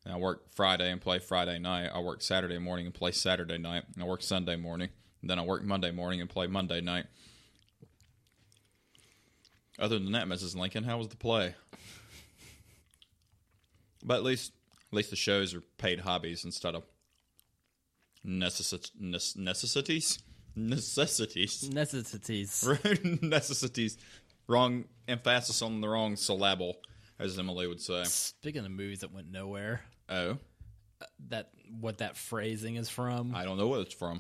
Speaker 1: And I work Friday and play Friday night. I work Saturday morning and play Saturday night. And I work Sunday morning. And then I work Monday morning and play Monday night. Other than that, Mrs. Lincoln, how was the play? But at least the shows are paid hobbies instead of necessities. Wrong emphasis on the wrong syllable, as Emily would say.
Speaker 2: Speaking of movies that went nowhere.
Speaker 1: Oh.
Speaker 2: What that phrasing is from.
Speaker 1: I don't know what it's from.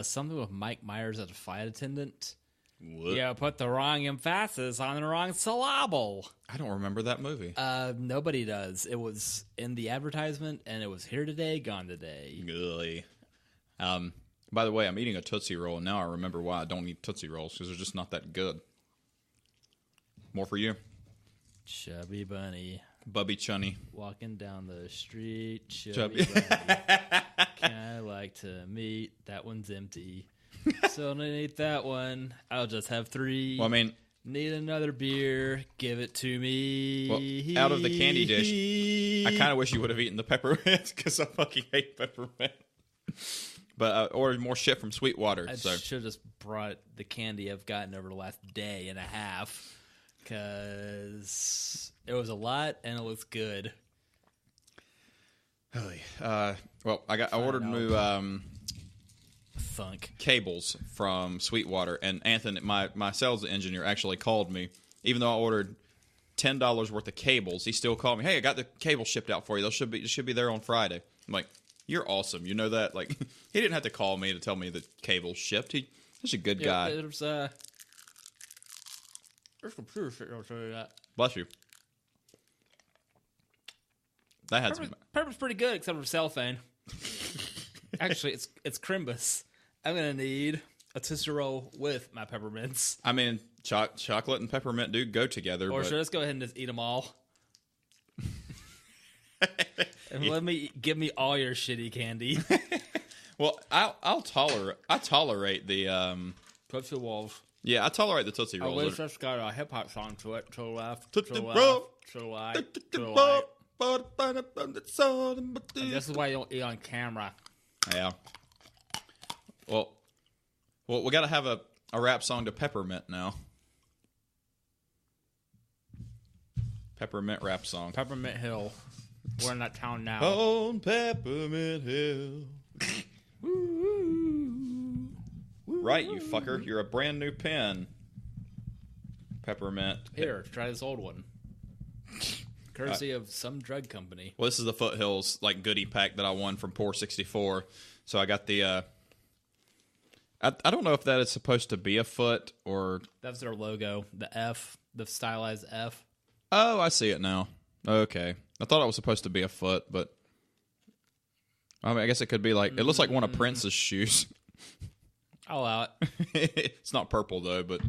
Speaker 2: Something with Mike Myers as a flight attendant.
Speaker 1: What?
Speaker 2: Yeah, put the wrong emphasis on the wrong syllable.
Speaker 1: I don't remember that movie.
Speaker 2: Nobody does. It was in the advertisement, and it was here today, gone today.
Speaker 1: Really? By the way, I'm eating a Tootsie Roll, and now I remember why I don't eat Tootsie Rolls, because they're just not that good. More for you.
Speaker 2: Chubby bunny.
Speaker 1: Bubby Chunny.
Speaker 2: Walking down the street, chubby bunny. Can I like to meet? That one's empty. So underneath that one, I'll just have 3.
Speaker 1: Well, I mean,
Speaker 2: need another beer. Give it to me.
Speaker 1: Well, out of the candy dish, I kind of wish you would have eaten the peppermint because I fucking hate peppermint. But I ordered more shit from Sweetwater.
Speaker 2: I should have just brought the candy I've gotten over the last day and a half because it was a lot and it was good.
Speaker 1: Well, I ordered new
Speaker 2: Thunk
Speaker 1: cables from Sweetwater, and Anthony, my sales engineer, actually called me. Even though I ordered $10 worth of cables, he still called me. Hey, I got the cable shipped out for you. It should be there on Friday. I'm like, you're awesome. You know that? Like, he didn't have to call me to tell me the cable's shipped. He's a good guy.
Speaker 2: There's some proof. I'll show you that.
Speaker 1: Bless you. That had
Speaker 2: Pepper's pretty good, except for cellophane. Actually, it's Crimbus. I'm gonna need a Tootsie Roll with my peppermints.
Speaker 1: I mean, chocolate and peppermint do go together.
Speaker 2: Or should I just go ahead and just eat them all? And give me all your shitty candy.
Speaker 1: Well, I tolerate the
Speaker 2: Tootsie Rolls.
Speaker 1: Yeah, I tolerate the Tootsie Rolls.
Speaker 2: I wish that's got a hip hop song to it. To the left,
Speaker 1: Tootsie
Speaker 2: to the left,
Speaker 1: Roll.
Speaker 2: to the right, to the right. And this is why you don't eat on camera.
Speaker 1: Yeah. Well, we got to have a rap song to Peppermint now. Peppermint rap song.
Speaker 2: Peppermint Hill. We're in that town now.
Speaker 1: On Peppermint Hill. Right, you fucker. You're a brand new pen. Peppermint.
Speaker 2: Here, try this old one. Courtesy of some drug company.
Speaker 1: Well, this is the Foothills like goodie pack that I won from Poor 64. So I got the. I don't know if that is supposed to be a foot or.
Speaker 2: That's their logo. The F, the stylized F.
Speaker 1: Oh, I see it now. Okay, I thought it was supposed to be a foot, but I mean, I guess it could be like it looks like one of Prince's shoes.
Speaker 2: I'll allow it.
Speaker 1: It's not purple though, but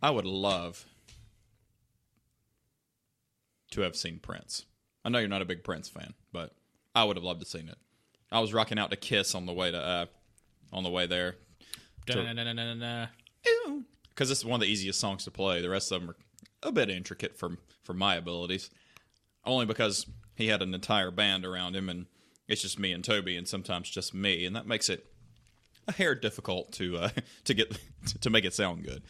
Speaker 1: I would love to have seen Prince. I know you're not a big Prince fan, but I would have loved to have seen it. I was rocking out to Kiss on the way there. Because this is one of the easiest songs to play. The rest of them are a bit intricate for my abilities. Only because he had an entire band around him, and it's just me and Toby, and sometimes just me, and that makes it a hair difficult to make it sound good.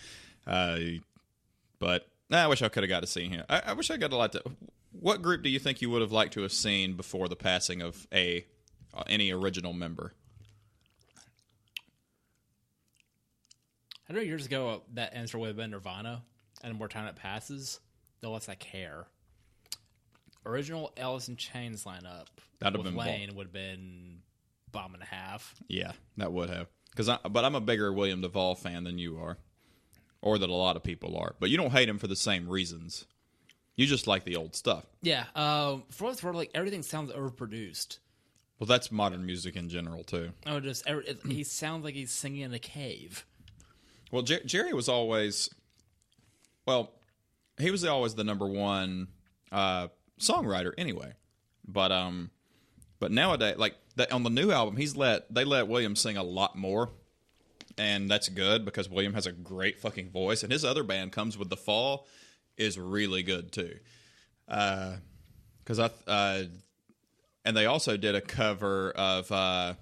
Speaker 1: But I wish I could have got to see him. I wish I got a lot to. What group do you think you would have liked to have seen before the passing of any original member?
Speaker 2: I know years ago that answer would have been Nirvana, and the more time it passes, the less I care. Original Alice in Chains lineup
Speaker 1: That'd have
Speaker 2: with
Speaker 1: been
Speaker 2: Lane would have been bomb and a half.
Speaker 1: Yeah, that would have. But I'm a bigger William Duvall fan than you are, or that a lot of people are. But you don't hate him for the same reasons. You just like the old stuff.
Speaker 2: Yeah, for what's worth, like everything sounds overproduced.
Speaker 1: Well, that's modern music in general too.
Speaker 2: Oh, he sounds like he's singing in a cave.
Speaker 1: Well, Jerry was always, he was always the number one songwriter anyway. But nowadays, like on the new album, they let William sing a lot more, and that's good because William has a great fucking voice, and his other band, Comes with the Fall, is really good too. And they also did a cover of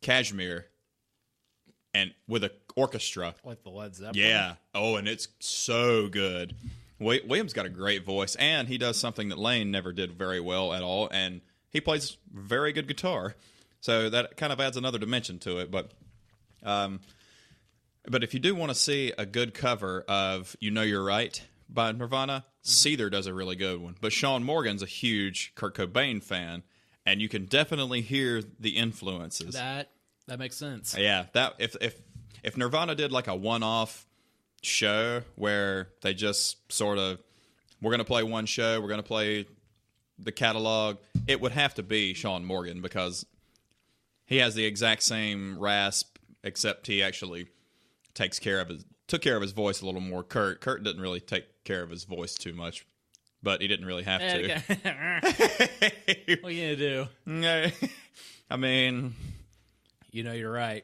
Speaker 1: Kashmir, and with an orchestra,
Speaker 2: like the Led Zeppelin.
Speaker 1: Yeah. Oh, and it's so good. William's got a great voice, and he does something that Lane never did very well at all, and he plays very good guitar. So that kind of adds another dimension to it. But if you do want to see a good cover of "You Know You're Right" by Nirvana, Seether does a really good one. But Sean Morgan's a huge Kurt Cobain fan, and you can definitely hear the influences.
Speaker 2: That makes sense.
Speaker 1: Yeah, that if Nirvana did like a one-off show where they just sort of, we're going to play one show, we're going to play the catalog, it would have to be Sean Morgan because he has the exact same rasp, except he actually took care of his voice a little more. Kurt didn't really take care of his voice too much, but he didn't really have to.
Speaker 2: What are you going to do?
Speaker 1: I mean,
Speaker 2: you know you're right.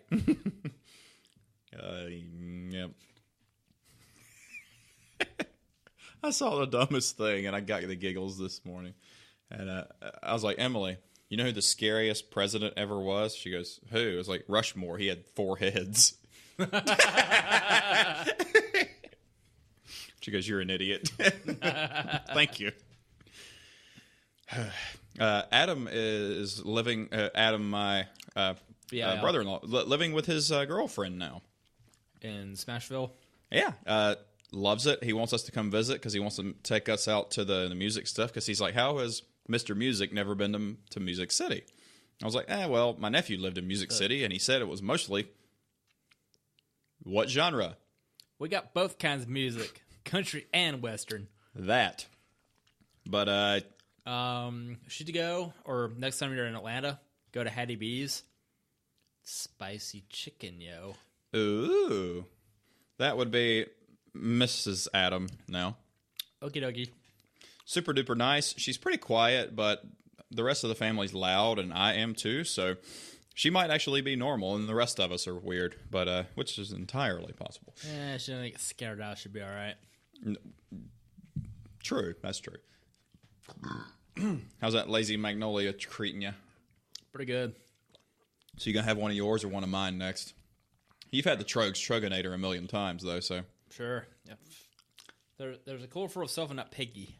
Speaker 1: Yep. I saw the dumbest thing, and I got the giggles this morning. And I was like, Emily, you know who the scariest president ever was? She goes, who? I was like, Rushmore. He had 4 heads. She goes, you're an idiot. Thank you. Adam is living, my brother-in-law, living with his girlfriend now.
Speaker 2: In Smashville?
Speaker 1: Yeah. Loves it. He wants us to come visit because he wants to take us out to the music stuff because he's like, how has Mr. Music never been to Music City? I was like, well, my nephew lived in Music City, and he said it was mostly what genre?
Speaker 2: We got both kinds of music, country and western.
Speaker 1: That. But
Speaker 2: should you go, or next time you're in Atlanta, go to Hattie B's. Spicy chicken, yo.
Speaker 1: Ooh. That would be Mrs. Adam now.
Speaker 2: Okie dokie.
Speaker 1: Super duper nice. She's pretty quiet, but the rest of the family's loud, and I am too, so she might actually be normal, and the rest of us are weird, but which is entirely possible.
Speaker 2: Yeah, she doesn't get scared out. She'll be all right.
Speaker 1: True, that's true. How's that lazy magnolia treating you?
Speaker 2: Pretty good.
Speaker 1: So you gonna have one of yours or one of mine next? You've had the Troganator a million times, though, so...
Speaker 2: Sure. Yep. There's a colorful of self and not piggy.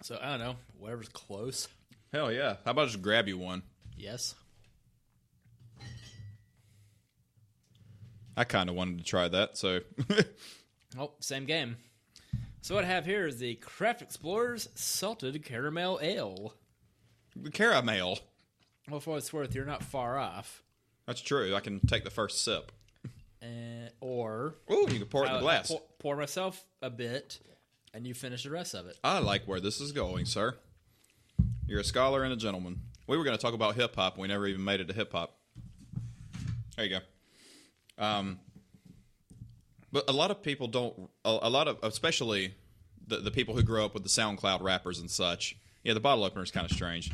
Speaker 2: So, I don't know. Whatever's close.
Speaker 1: Hell yeah. How about I just grab you one?
Speaker 2: Yes.
Speaker 1: I kind of wanted to try that, so...
Speaker 2: Oh, same game. So what I have here is the Craft Explorers Salted Caramel Ale.
Speaker 1: Caramel?
Speaker 2: Well, for what it's worth, you're not far off.
Speaker 1: That's true. I can take the first sip.
Speaker 2: Or...
Speaker 1: Ooh, you can pour it in the glass.
Speaker 2: Pour myself a bit, and you finish the rest of it.
Speaker 1: I like where this is going, sir. You're a scholar and a gentleman. We were going to talk about hip-hop, and we never even made it to hip-hop. There you go. But a lot of people don't... Especially the people who grow up with the SoundCloud rappers and such. Yeah, the bottle opener is kind of strange.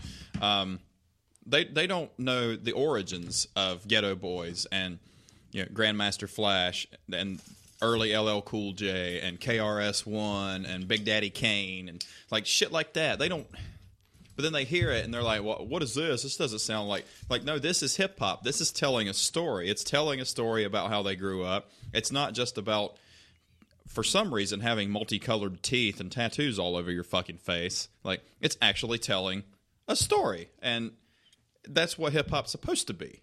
Speaker 1: They don't know the origins of Ghetto Boys and Grandmaster Flash and early LL Cool J and KRS-One and Big Daddy Kane and like shit like that. They don't. But then they hear it and they're like, well, "What is this? This doesn't sound like no. This is hip hop. This is telling a story. It's telling a story about how they grew up. It's not just about." For some reason, having multicolored teeth and tattoos all over your fucking face, like, it's actually telling a story. And that's what hip-hop's supposed to be.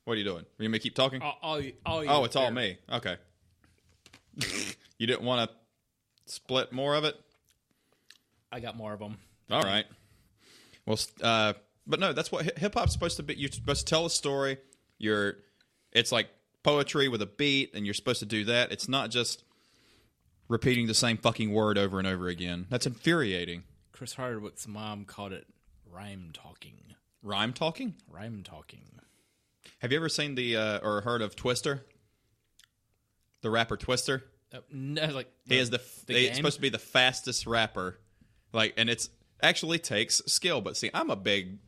Speaker 1: What are you doing? Are you going to keep talking?
Speaker 2: Oh,
Speaker 1: it's all me. Okay. You didn't want to split more of it?
Speaker 2: I got more of them.
Speaker 1: All right. Well, but no, that's what hip-hop's supposed to be. You're supposed to tell a story. It's like poetry with a beat, and you're supposed to do that. It's not just repeating the same fucking word over and over again. That's infuriating.
Speaker 2: Chris Hardwick's mom called it rhyme talking.
Speaker 1: Rhyme talking?
Speaker 2: Rhyme talking.
Speaker 1: Have you ever seen or heard of Twister? The rapper Twister?
Speaker 2: No, like
Speaker 1: he is it's supposed to be the fastest rapper. And it's actually takes skill. But see, I'm a big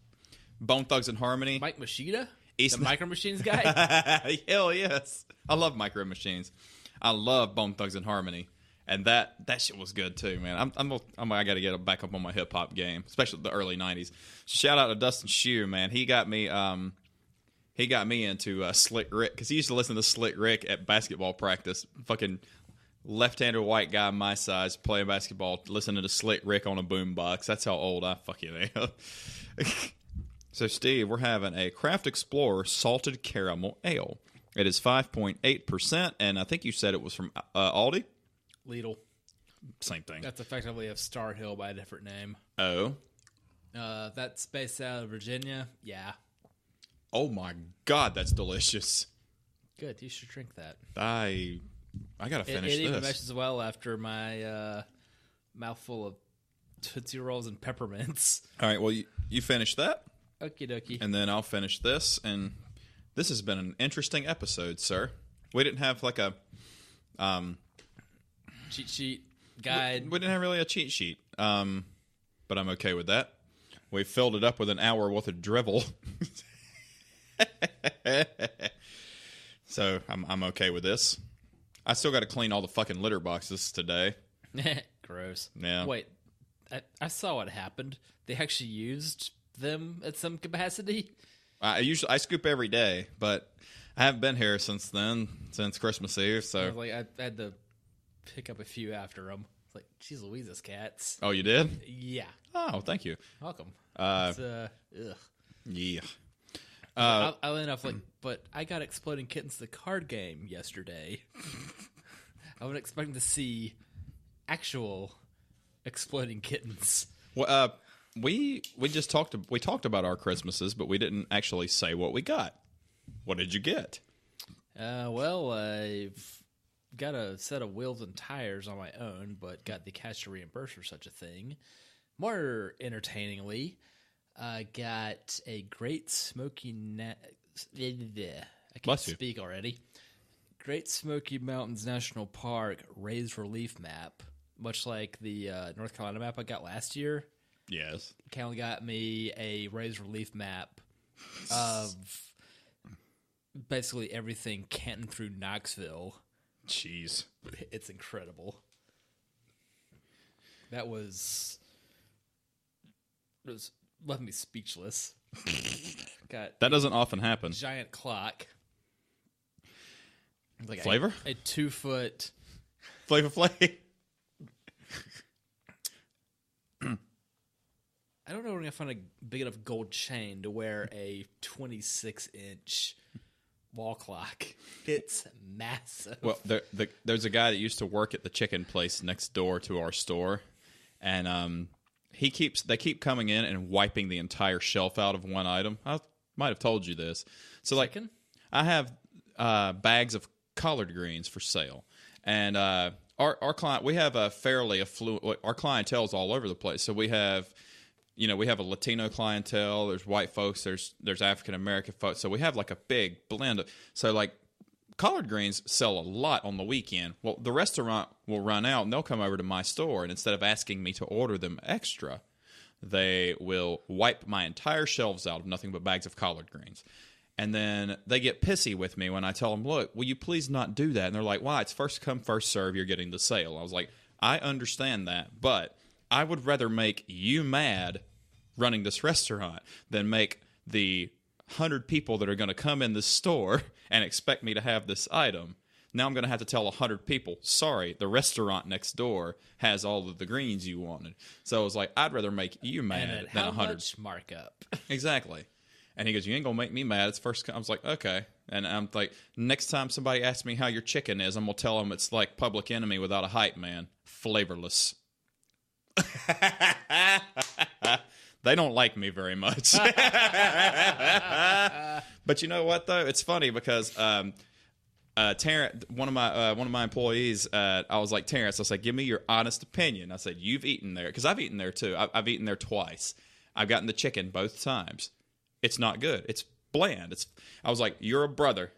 Speaker 1: Bone Thugs and Harmony.
Speaker 2: Mike Machida? The Micro Machines guy?
Speaker 1: Hell yes. I love Micro Machines. I love Bone Thugs and Harmony. And that shit was good too, man. I got to get back up on my hip hop game, especially the early 90s. Shout out to Dustin Shue, man. He got me into Slick Rick, because he used to listen to Slick Rick at basketball practice. Fucking left-handed white guy my size playing basketball, listening to Slick Rick on a boombox. That's how old I fucking am. So, Steve, we're having a Craft Explorer Salted Caramel Ale. It is 5.8%, and I think you said it was from Aldi?
Speaker 2: Lidl.
Speaker 1: Same thing.
Speaker 2: That's effectively a Star Hill by a different name.
Speaker 1: Oh?
Speaker 2: That's based out of Virginia. Yeah.
Speaker 1: Oh, my God, that's delicious.
Speaker 2: Good. You should drink that.
Speaker 1: I got to finish this.
Speaker 2: It even meshes well after my mouthful of Tootsie Rolls and peppermints.
Speaker 1: All right, well, you finish that.
Speaker 2: Okie dokie.
Speaker 1: And then I'll finish this, and this has been an interesting episode, sir. We didn't have like a
Speaker 2: cheat sheet guide.
Speaker 1: We didn't have really a cheat sheet, but I'm okay with that. We filled it up with an hour worth of drivel, so I'm okay with this. I still got to clean all the fucking litter boxes today.
Speaker 2: Gross.
Speaker 1: Yeah.
Speaker 2: Wait, I saw what happened. They actually used them at some capacity.
Speaker 1: I scoop every day, but I haven't been here since Christmas Eve. So
Speaker 2: I had to pick up a few after them. It's like, geez Louise's cats.
Speaker 1: Oh, you did?
Speaker 2: Yeah.
Speaker 1: Oh, thank you.
Speaker 2: Welcome.
Speaker 1: Yeah.
Speaker 2: I enough but I got Exploding Kittens the card game yesterday. I wasn't expecting to see actual Exploding Kittens.
Speaker 1: Well, we just talked about our Christmases, but we didn't actually say what we got. What did you get?
Speaker 2: Well, I've got a set of wheels and tires on my own, but got the cash to reimburse for such a thing. More entertainingly, I got a Great Smoky I can't speak already. Great Smoky Mountains National Park raised relief map much like the North Carolina map I got last year.
Speaker 1: Yes.
Speaker 2: Kind of got me a raised relief map of basically everything Canton through Knoxville.
Speaker 1: Jeez.
Speaker 2: It's incredible. That was left me speechless. Got
Speaker 1: that doesn't often happen.
Speaker 2: Giant clock. Like
Speaker 1: Flavor?
Speaker 2: A 2-foot.
Speaker 1: Flavor Flav.
Speaker 2: I don't know where I'm going to find a big enough gold chain to wear a 26-inch wall clock. It's massive.
Speaker 1: Well, there's a guy that used to work at the chicken place next door to our store, and they keep coming in and wiping the entire shelf out of one item. I might have told you this. So
Speaker 2: Chicken?
Speaker 1: I have bags of collard greens for sale, and our client, we have a fairly affluent. Our clientele's all over the place. So we have a Latino clientele. There's white folks. There's African American folks. So we have like a big blend. So like collard greens sell a lot on the weekend. Well, the restaurant will run out and they'll come over to my store, and instead of asking me to order them extra, they will wipe my entire shelves out of nothing but bags of collard greens. And then they get pissy with me when I tell them, look, will you please not do that? And they're like, why? It's first come, first serve. You're getting the sale. I was like, I understand that, but I would rather make you mad running this restaurant than make the 100 people that are going to come in this store and expect me to have this item. Now I'm going to have to tell 100 people, sorry, the restaurant next door has all of the greens you wanted. So I was like, I'd rather make you mad than 100.
Speaker 2: How much markup?
Speaker 1: Exactly. And he goes, you ain't going to make me mad. It's first. I was like, okay. And I'm like, next time somebody asks me how your chicken is, I'm going to tell them it's like Public Enemy without a hype man. Flavorless. They don't like me very much. But you know what, though? It's funny because Terrence, one of my employees, I was like, Terrence, I was like, give me your honest opinion. I said, you've eaten there. Because I've eaten there, too. I've eaten there twice. I've gotten the chicken both times. It's not good. It's bland. I was like, you're a brother.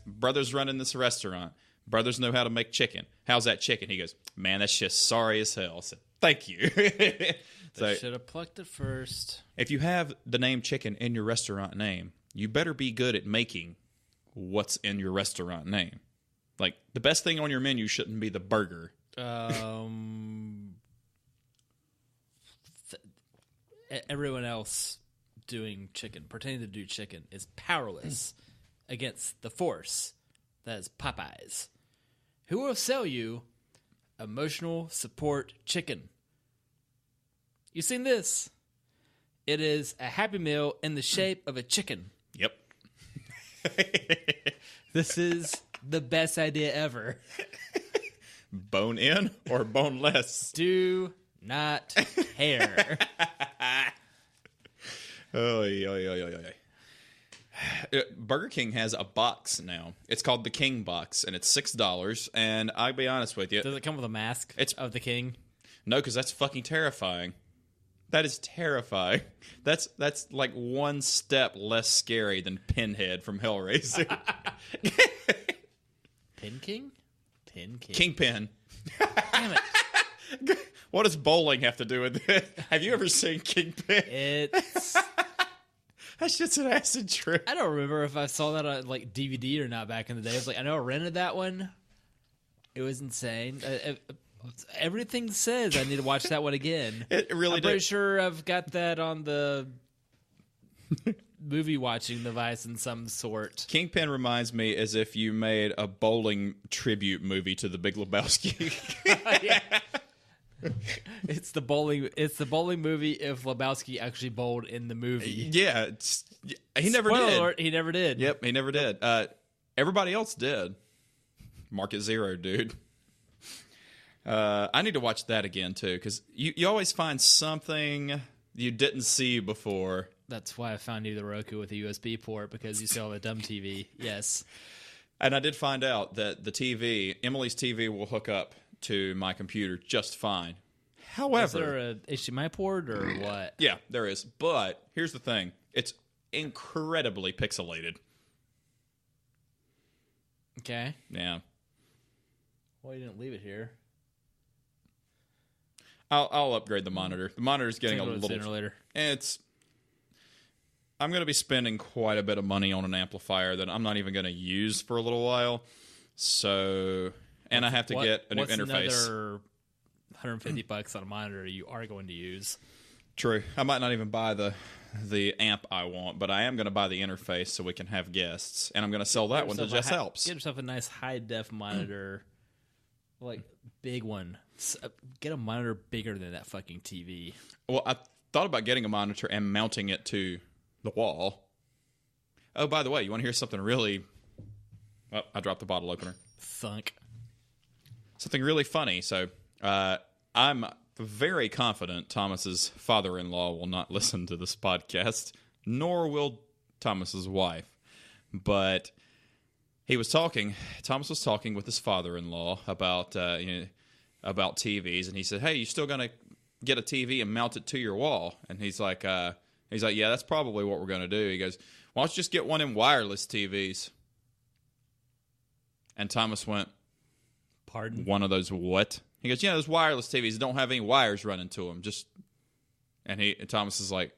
Speaker 1: Brothers running this restaurant. Brothers know how to make chicken. How's that chicken? He goes, man, that's just sorry as hell. I said, thank you.
Speaker 2: They should have plucked it first.
Speaker 1: If you have the name chicken in your restaurant name, you better be good at making what's in your restaurant name. Like, the best thing on your menu shouldn't be the burger.
Speaker 2: Everyone else doing chicken, pretending to do chicken, is powerless against the force that is Popeyes, who will sell you emotional support chicken. You seen this? It is a Happy Meal in the shape of a chicken.
Speaker 1: Yep.
Speaker 2: This is the best idea ever.
Speaker 1: Bone in or boneless?
Speaker 2: Do not care.
Speaker 1: Burger King has a box now. It's called the King Box, and it's $6. And I'll be honest with you.
Speaker 2: Does it come with a mask of the king?
Speaker 1: No, because that's fucking terrifying. That is terrifying. That's like one step less scary than Pinhead from Hellraiser.
Speaker 2: Pin King? Pin King.
Speaker 1: Kingpin.
Speaker 2: Damn it.
Speaker 1: What does bowling have to do with it? Have you ever seen Kingpin?
Speaker 2: It's...
Speaker 1: That shit's an acid trip.
Speaker 2: I don't remember if I saw that on like DVD or not back in the day. I was like, I know I rented that one. It was insane. Everything says I need to watch that one again.
Speaker 1: It really
Speaker 2: I'm pretty sure I've got that on the movie watching device in some sort.
Speaker 1: Kingpin reminds me as if you made a bowling tribute movie to The Big Lebowski.
Speaker 2: Yeah. It's the bowling movie if Lebowski actually bowled in the movie.
Speaker 1: Yeah, he never
Speaker 2: Spoiler
Speaker 1: did.
Speaker 2: alert, he never did.
Speaker 1: Yep, he never did. Everybody else did. Market Zero, dude. I need to watch that again, too, because you always find something you didn't see before.
Speaker 2: That's why I found you the Roku with a USB port, because you saw the dumb TV. Yes.
Speaker 1: And I did find out that the TV, Emily's TV, will hook up to my computer just fine. However...
Speaker 2: Is there a HDMI port or what?
Speaker 1: Yeah, there is. But here's the thing. It's incredibly pixelated.
Speaker 2: Okay.
Speaker 1: Yeah.
Speaker 2: Well, you didn't leave it here.
Speaker 1: I'll upgrade the monitor. The monitor's getting a little
Speaker 2: sooner or later.
Speaker 1: I'm going to be spending quite a bit of money on an amplifier that I'm not even going to use for a little while. So, and I have to get a new interface.
Speaker 2: Another $150 on a monitor you are going to use.
Speaker 1: True. I might not even buy the amp I want, but I am going to buy the interface so we can have guests, and I'm going to sell that one to Just Helps.
Speaker 2: Get yourself a nice high-def monitor, like big one. Get a monitor bigger than that fucking TV.
Speaker 1: Well, I thought about getting a monitor and mounting it to the wall. Oh, by the way, you want to hear something really... Oh, I dropped the bottle opener.
Speaker 2: Thunk.
Speaker 1: Something really funny. So, I'm very confident Thomas's father-in-law will not listen to this podcast, nor will Thomas's wife. But Thomas was talking with his father-in-law about TVs, and he said, "Hey, you still gonna get a TV and mount it to your wall?" And he's like, "Yeah, that's probably what we're gonna do." He goes, "Why don't you just get one in wireless TVs?" And Thomas went,
Speaker 2: "Pardon?
Speaker 1: One of those what?" He goes, "Yeah, those wireless TVs don't have any wires running to them. And Thomas is like,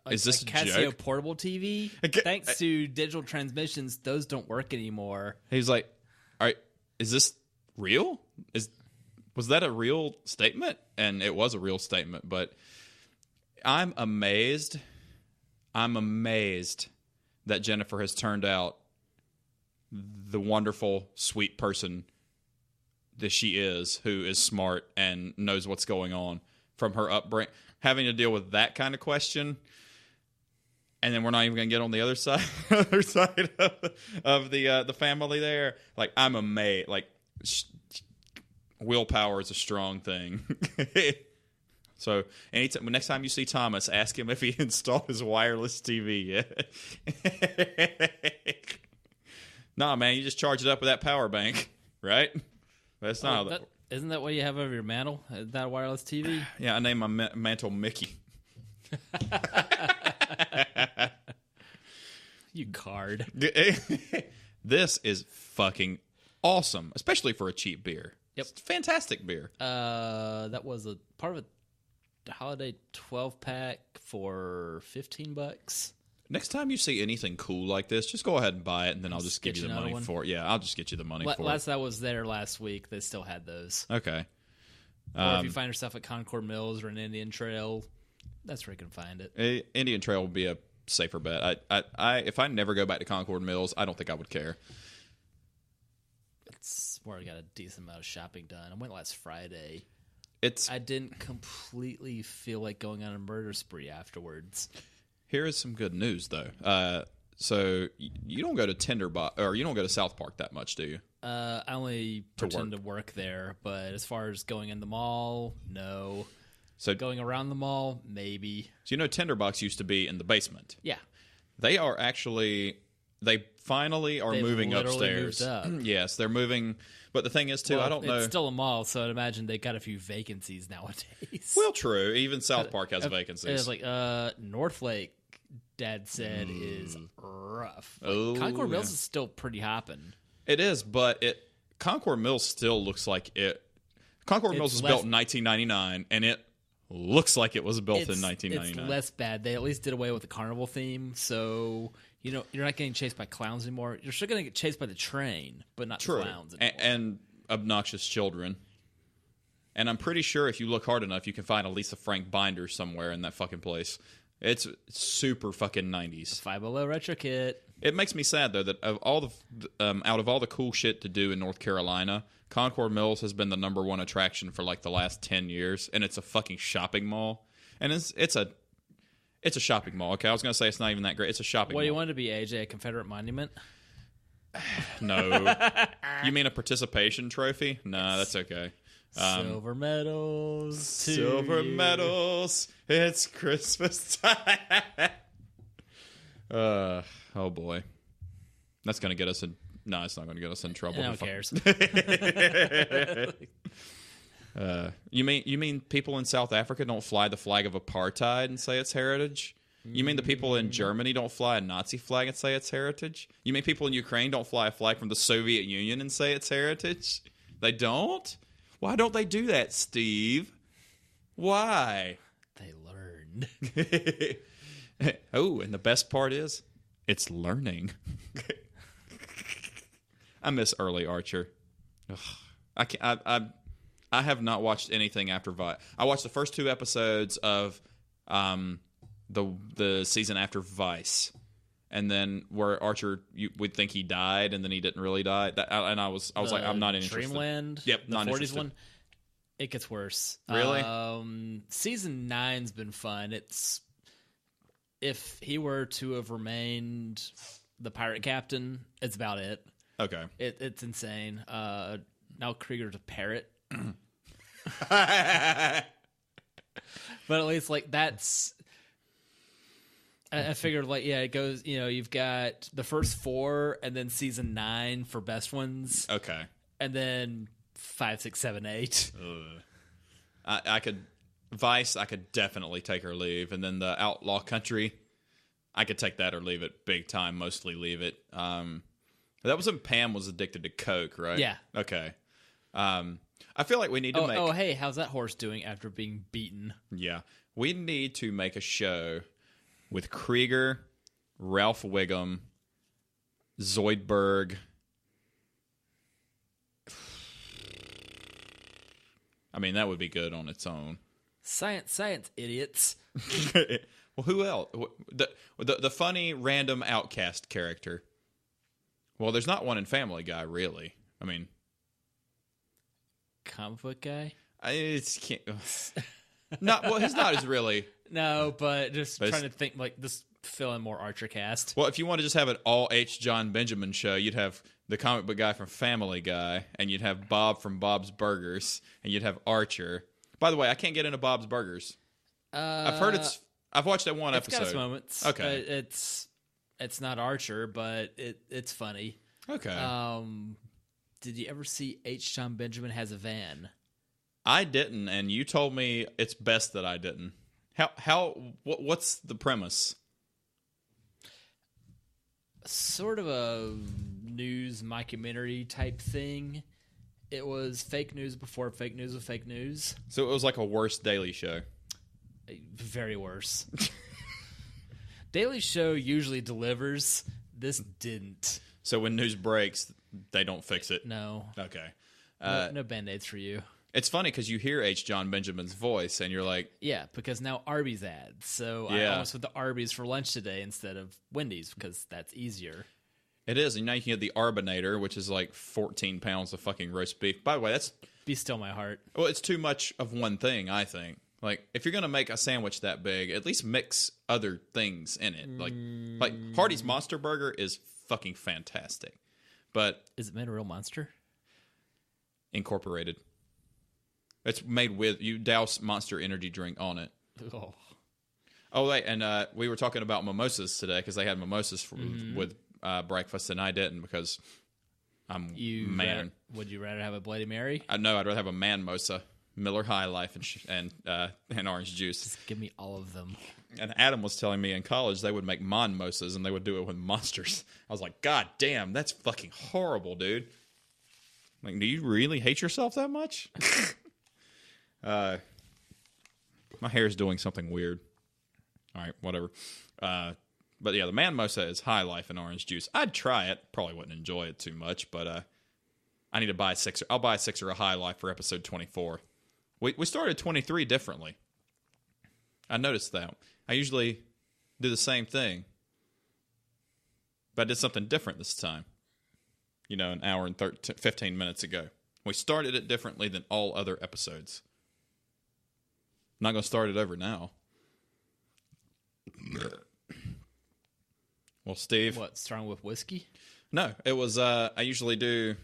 Speaker 1: "Is this a
Speaker 2: Casio
Speaker 1: joke?
Speaker 2: portable TV? Thanks to digital transmissions, those don't work anymore."
Speaker 1: He's like, "All right, is this real? Was that a real statement?" And it was a real statement, but I'm amazed that Jennifer has turned out the wonderful, sweet person that she is, who is smart and knows what's going on from her upbringing, having to deal with that kind of question. And then we're not even going to get on the other side of the family there. Like, I'm amazed. Like, willpower is a strong thing. So, next time you see Thomas, ask him if he installed his wireless TV yet. Nah, man, you just charge it up with that power bank, right? That's not how that...
Speaker 2: Isn't that what you have over your mantle? Is that a wireless TV?
Speaker 1: Yeah, I named my mantle Mickey.
Speaker 2: You card.
Speaker 1: This is fucking awesome, especially for a cheap beer.
Speaker 2: Yep.
Speaker 1: It's fantastic beer.
Speaker 2: That was a part of a holiday 12-pack for $15.
Speaker 1: Next time you see anything cool like this, just go ahead and buy it, and then I'll just give you the money for it. Yeah, I'll just get you the money for it.
Speaker 2: Last I was there last week, they still had those.
Speaker 1: Okay.
Speaker 2: Or if you find yourself at Concord Mills or an Indian Trail, that's where you can find it.
Speaker 1: Indian Trail would be a safer bet. If I never go back to Concord Mills, I don't think I would care.
Speaker 2: It's where I got a decent amount of shopping done. I went last Friday.
Speaker 1: I
Speaker 2: didn't completely feel like going on a murder spree afterwards.
Speaker 1: Here is some good news, though. So you don't go to Tinderbox, or you don't go to South Park that much, do you?
Speaker 2: I only pretend to work there, but as far as going in the mall, no. So going around the mall, maybe.
Speaker 1: So Tinderbox used to be in the basement.
Speaker 2: Yeah.
Speaker 1: They finally are moving upstairs.
Speaker 2: Moved up.
Speaker 1: Yes, they're moving. But the thing is, too, I don't know.
Speaker 2: It's still a mall, so I'd imagine they got a few vacancies nowadays.
Speaker 1: Well, true. Even South Park has vacancies.
Speaker 2: It's like Northlake, Dad said, is rough.
Speaker 1: Oh,
Speaker 2: Concord Mills is still pretty hopping.
Speaker 1: It is, but Concord Mills still looks like it. Concord Mills was built in 1999, and it looks like it was built in 1999.
Speaker 2: It's less bad. They at least did away with the carnival theme, so you're not getting chased by clowns anymore. You're still going to get chased by the train, but not clowns anymore.
Speaker 1: And obnoxious children. And I'm pretty sure if you look hard enough, you can find a Lisa Frank binder somewhere in that fucking place. It's super fucking 90s.
Speaker 2: 5 Below Retro Kit.
Speaker 1: It makes me sad, though, that out of all the cool shit to do in North Carolina, Concord Mills has been the number one attraction for like the last 10 years, and it's a fucking shopping mall. And it's a shopping mall. Okay, I was going to say it's not even that great. It's a shopping mall.
Speaker 2: What do you want to be, AJ? A Confederate monument?
Speaker 1: No. You mean a participation trophy? No, that's okay.
Speaker 2: Silver medals.
Speaker 1: Silver medals. It's Christmas time. Oh boy. That's going to get us in... No, it's not going to get us in trouble.
Speaker 2: No one cares.
Speaker 1: You mean people in South Africa don't fly the flag of apartheid and say it's heritage? You mean the people in Germany don't fly a Nazi flag and say it's heritage? You mean people in Ukraine don't fly a flag from the Soviet Union and say it's heritage? They don't? Why don't they do that, Steve? Why?
Speaker 2: They learned.
Speaker 1: Oh, and the best part is, it's learning. I miss early Archer. Ugh. I have not watched anything after Vice. I watched the first 2 episodes of the season after Vice, and then where Archer, you would think he died, and then he didn't really die. And I was like, I'm not interested.
Speaker 2: Dreamland,
Speaker 1: yep,
Speaker 2: the
Speaker 1: not
Speaker 2: 40s
Speaker 1: interested.
Speaker 2: one. It gets worse.
Speaker 1: Really?
Speaker 2: Season 9's been fun. It's if he were to have remained the pirate captain, it's about it.
Speaker 1: Okay.
Speaker 2: It's insane. Now Krieger's a parrot. But at least, like, that's... I figured, like, yeah, it goes, you've got the first 4 and then season 9 for best ones.
Speaker 1: Okay.
Speaker 2: And then 5, 6, 7, 8.
Speaker 1: I could... Vice, I could definitely take or leave. And then the Outlaw Country, I could take that or leave it big time, mostly leave it. That was when Pam was addicted to Coke, right?
Speaker 2: Yeah.
Speaker 1: Okay. I feel like we need to make...
Speaker 2: Oh, hey, how's that horse doing after being beaten?
Speaker 1: Yeah. We need to make a show with Krieger, Ralph Wiggum, Zoidberg. I mean, that would be good on its own.
Speaker 2: Science, idiots.
Speaker 1: Well, who else? The funny, random outcast character. Well, there's not one in Family Guy, really. I mean...
Speaker 2: Comic book guy?
Speaker 1: He's not as really.
Speaker 2: No, but trying to think, like, just fill in more Archer cast.
Speaker 1: Well, if you want to just have an all H. John Benjamin show, you'd have the comic book guy from Family Guy, and you'd have Bob from Bob's Burgers, and you'd have Archer. By the way, I can't get into Bob's Burgers. I've watched that one episode.
Speaker 2: It's got its moments.
Speaker 1: Okay.
Speaker 2: It's not Archer, but it's funny.
Speaker 1: Okay.
Speaker 2: Did you ever see H. John Benjamin Has a Van?
Speaker 1: I didn't, and you told me it's best that I didn't. What's the premise?
Speaker 2: Sort of a news mockumentary type thing. It was fake news before fake news was fake news.
Speaker 1: So it was like a worse Daily Show.
Speaker 2: Very worse. Daily Show usually delivers. This didn't.
Speaker 1: So when news breaks, they don't fix it?
Speaker 2: No.
Speaker 1: Okay.
Speaker 2: No Band-Aids for you.
Speaker 1: It's funny because you hear H. John Benjamin's voice, and you're like...
Speaker 2: Yeah, because now Arby's ads. So I almost went to Arby's for lunch today instead of Wendy's, because that's easier.
Speaker 1: It is, and now you can get the Arbinator, which is like 14 pounds of fucking roast beef. By the way, that's...
Speaker 2: Be still my heart.
Speaker 1: Well, it's too much of one thing, I think. Like, if you're going to make a sandwich that big, at least mix other things in it. Like Hardee's Monster Burger is fucking fantastic. But...
Speaker 2: Is it made of real monster?
Speaker 1: Incorporated. It's made with... You douse Monster energy drink on it. Oh, wait, and we were talking about mimosas today, because they had mimosas with breakfast, and I didn't, because I'm man.
Speaker 2: Would you rather have a Bloody Mary?
Speaker 1: No, I'd rather have a man-mosa. Miller High Life and orange juice.
Speaker 2: Just give me all of them.
Speaker 1: And Adam was telling me in college they would make monmosas and they would do it with monsters. I was like, God damn, that's fucking horrible, dude. Like, do you really hate yourself that much? My hair is doing something weird. All right, whatever. But yeah, the man-mosa is High Life and orange juice. I'd try it. Probably wouldn't enjoy it too much, but I need to buy a sixer. I'll buy a sixer of High Life for episode 24. We started 23 differently. I noticed that. I usually do the same thing, but I did something different this time. You know, an hour and 15 minutes ago. We started it differently than all other episodes. I'm not going to start it over now. Well, Steve.
Speaker 2: What, starting with whiskey?
Speaker 1: No, it was, I usually do...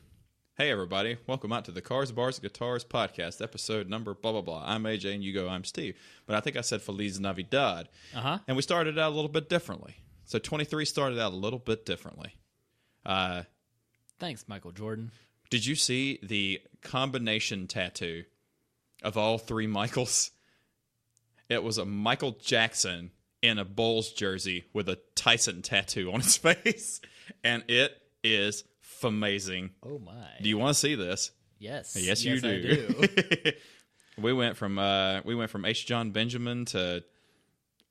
Speaker 1: Hey, everybody. Welcome out to the Cars, Bars, Guitars podcast, episode number blah, blah, blah. I'm AJ, and you go, I'm Steve. But I think I said Feliz Navidad.
Speaker 2: Uh-huh.
Speaker 1: And we started out a little bit differently. So 23 started out a little bit differently.
Speaker 2: Thanks, Michael Jordan.
Speaker 1: Did you see the combination tattoo of all three Michaels? It was a Michael Jackson in a Bulls jersey with a Tyson tattoo on his face. And it is amazing.
Speaker 2: Oh, my.
Speaker 1: Do you want to see this?
Speaker 2: Yes.
Speaker 1: Yes, you do.
Speaker 2: I do.
Speaker 1: We went from H. John Benjamin to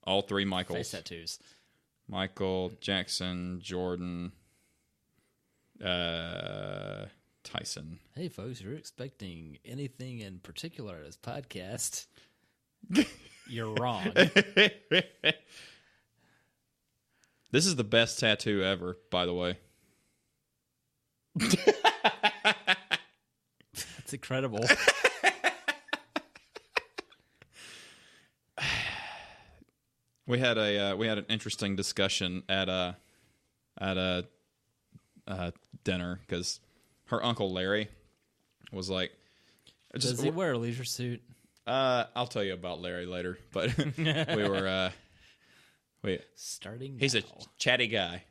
Speaker 1: all three Michaels.
Speaker 2: Face tattoos.
Speaker 1: Michael, Jackson, Jordan, Tyson.
Speaker 2: Hey, folks, if you're expecting anything in particular at this podcast, you're wrong.
Speaker 1: This is the best tattoo ever, by the way.
Speaker 2: That's incredible.
Speaker 1: We had an interesting discussion at a dinner because her uncle Larry was like,
Speaker 2: Does he wear a leisure suit?
Speaker 1: I'll tell you about Larry later, but we were
Speaker 2: starting.
Speaker 1: He's a chatty guy,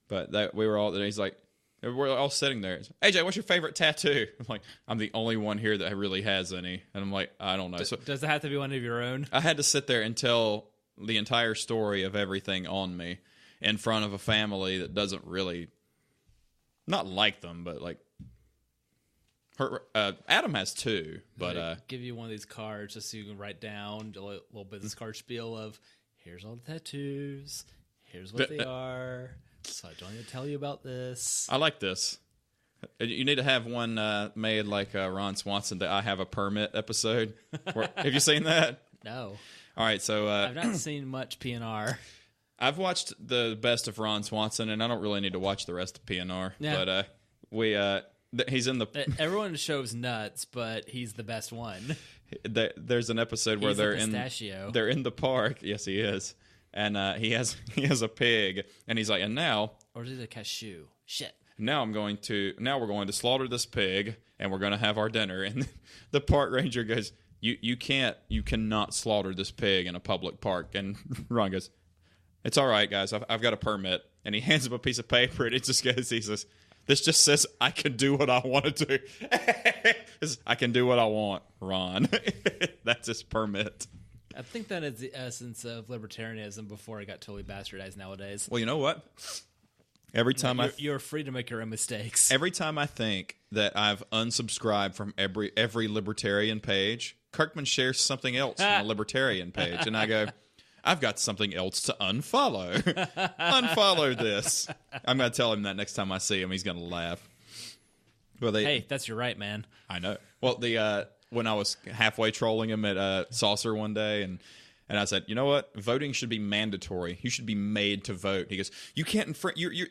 Speaker 1: but he's like, we're all sitting there. AJ, what's your favorite tattoo? I'm like, I'm the only one here that really has any, and I'm like, I don't know. So
Speaker 2: does it have to be one of your own?
Speaker 1: I had to sit there and tell the entire story of everything on me in front of a family that doesn't really not like them, but like her. Adam has two, but
Speaker 2: give you one of these cards just so you can write down a little business card spiel of here's all the tattoos, here's what they are. So I don't even tell you about this.
Speaker 1: I like this. You need to have one made like Ron Swanson, the I Have a Permit episode. Have you seen that?
Speaker 2: No.
Speaker 1: All right, so
Speaker 2: I've not seen much PNR.
Speaker 1: I've watched the best of Ron Swanson, and I don't really need to watch the rest of PNR.
Speaker 2: Yeah.
Speaker 1: But he's in the.
Speaker 2: Everyone in the show's nuts, but he's the best one.
Speaker 1: There's an episode where they're in the park. Yes, he is, and he has a pig, and he's like, and now,
Speaker 2: or is it a cashew? Shit.
Speaker 1: Now we're going to slaughter this pig, and we're going to have our dinner. And the park ranger goes, You cannot slaughter this pig in a public park. And Ron goes, it's all right, guys. I've got a permit. And he hands him a piece of paper, and it just goes, he says, this just says I can do what I want to do. I can do what I want, Ron. That's his permit.
Speaker 2: I think that is the essence of libertarianism before it got totally bastardized nowadays.
Speaker 1: Well, you know what? Every time
Speaker 2: you're free to make your own mistakes.
Speaker 1: Every time I think that I've unsubscribed from every libertarian page, Kirkman shares something else from the libertarian page, and I go, I've got something else to unfollow. Unfollow this. I'm going to tell him that next time I see him. He's going to laugh. Well,
Speaker 2: hey, that's your right, man.
Speaker 1: I know. Well, when I was halfway trolling him at Saucer one day, and I said, you know what? Voting should be mandatory. You should be made to vote. He goes, you can't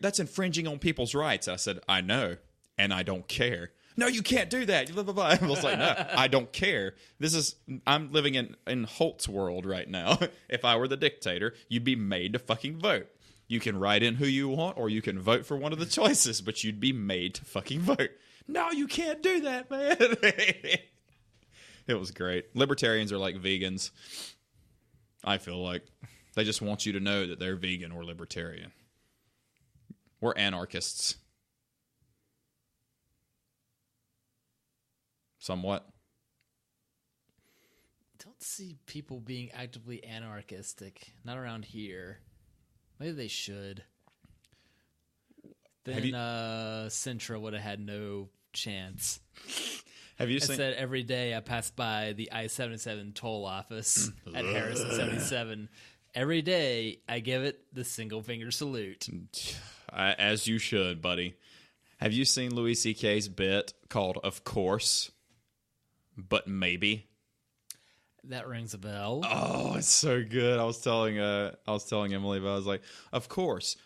Speaker 1: that's infringing on people's rights. I said, I know, and I don't care. No, you can't do that. Blah, blah, blah. I was like, no, I don't care. I'm living in Holt's world right now. If I were the dictator, you'd be made to fucking vote. You can write in who you want, or you can vote for one of the choices, but you'd be made to fucking vote. No, you can't do that, man. It was great. Libertarians are like vegans. I feel like they just want you to know that they're vegan or libertarian. We're anarchists. Somewhat.
Speaker 2: Don't see people being actively anarchistic. Not around here. Maybe they should. Then Sintra would have had no chance.
Speaker 1: Have you
Speaker 2: I said every day I pass by the I-77 toll office at Harrison 77. Every day I give it the single finger salute.
Speaker 1: As you should, buddy. Have you seen Louis C.K.'s bit called "Of Course, but Maybe"?
Speaker 2: That rings a bell.
Speaker 1: Oh, it's so good. I was telling Emily, but I was like, of course,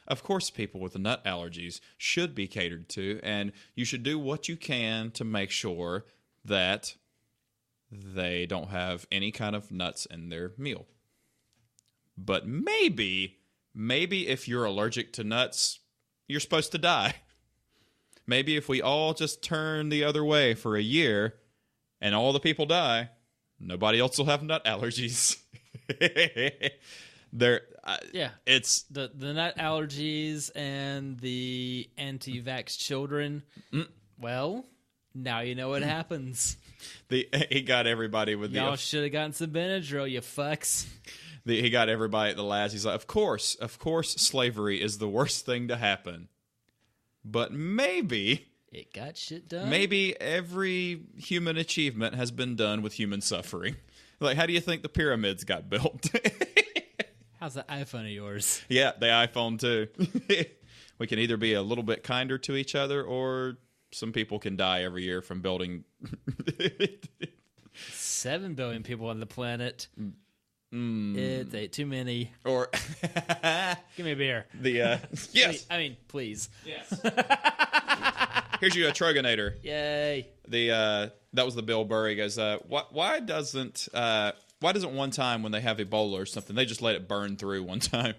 Speaker 1: people with nut allergies should be catered to, and you should do what you can to make sure that they don't have any kind of nuts in their meal. But maybe if you're allergic to nuts, you're supposed to die. Maybe if we all just turn the other way for a year and all the people die, nobody else will have nut allergies. It's
Speaker 2: the nut allergies and the anti-vax children. Well, now you know what happens.
Speaker 1: He got everybody with
Speaker 2: y'all should have gotten some Benadryl, you fucks.
Speaker 1: He got everybody at the last. He's like, of course, slavery is the worst thing to happen. But maybe
Speaker 2: It got shit done.
Speaker 1: Maybe every human achievement has been done with human suffering. Like, how do you think the pyramids got built?
Speaker 2: How's the iPhone of yours?
Speaker 1: Yeah, the iPhone too. We can either be a little bit kinder to each other, or some people can die every year from building.
Speaker 2: 7 billion people on the planet. It ain't too many.
Speaker 1: Or
Speaker 2: give me a beer.
Speaker 1: Yes.
Speaker 2: Please.
Speaker 1: Yes. Here's you a Troganator.
Speaker 2: Yay.
Speaker 1: That was the Bill Burr. He goes, why doesn't one time when they have Ebola or something, they just let it burn through one time?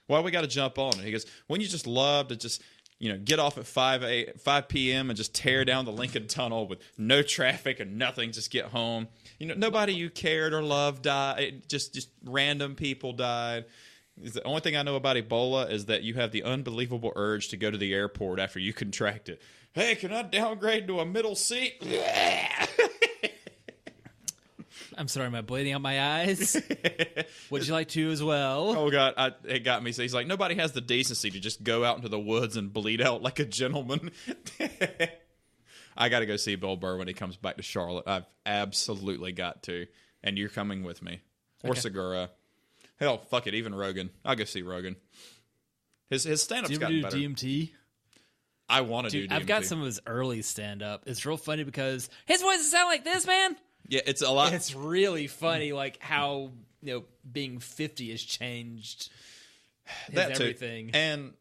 Speaker 1: Why we got to jump on it? He goes, wouldn't you just love to just, get off at 5 p.m. and just tear down the Lincoln Tunnel with no traffic and nothing, just get home. Nobody you cared or loved died. Just random people died. The only thing I know about Ebola is that you have the unbelievable urge to go to the airport after you contract it. Hey, can I downgrade to a middle seat?
Speaker 2: I'm sorry, am I bleeding out my eyes? Would you like to as well?
Speaker 1: Oh, God, it got me. So he's like, nobody has the decency to just go out into the woods and bleed out like a gentleman. I got to go see Bill Burr when he comes back to Charlotte. I've absolutely got to. And you're coming with me. Or
Speaker 2: Okay.
Speaker 1: Segura. Hell, fuck it, even Rogan. I'll go see Rogan. His stand-up's
Speaker 2: Do you ever
Speaker 1: gotten
Speaker 2: do
Speaker 1: better.
Speaker 2: DMT?
Speaker 1: I want to do
Speaker 2: Dude,
Speaker 1: DMT.
Speaker 2: I've got some of his early stand-up. It's real funny because his voice doesn't sound like this, man.
Speaker 1: Yeah, it's a lot.
Speaker 2: It's really funny, like how being 50 has changed everything.
Speaker 1: And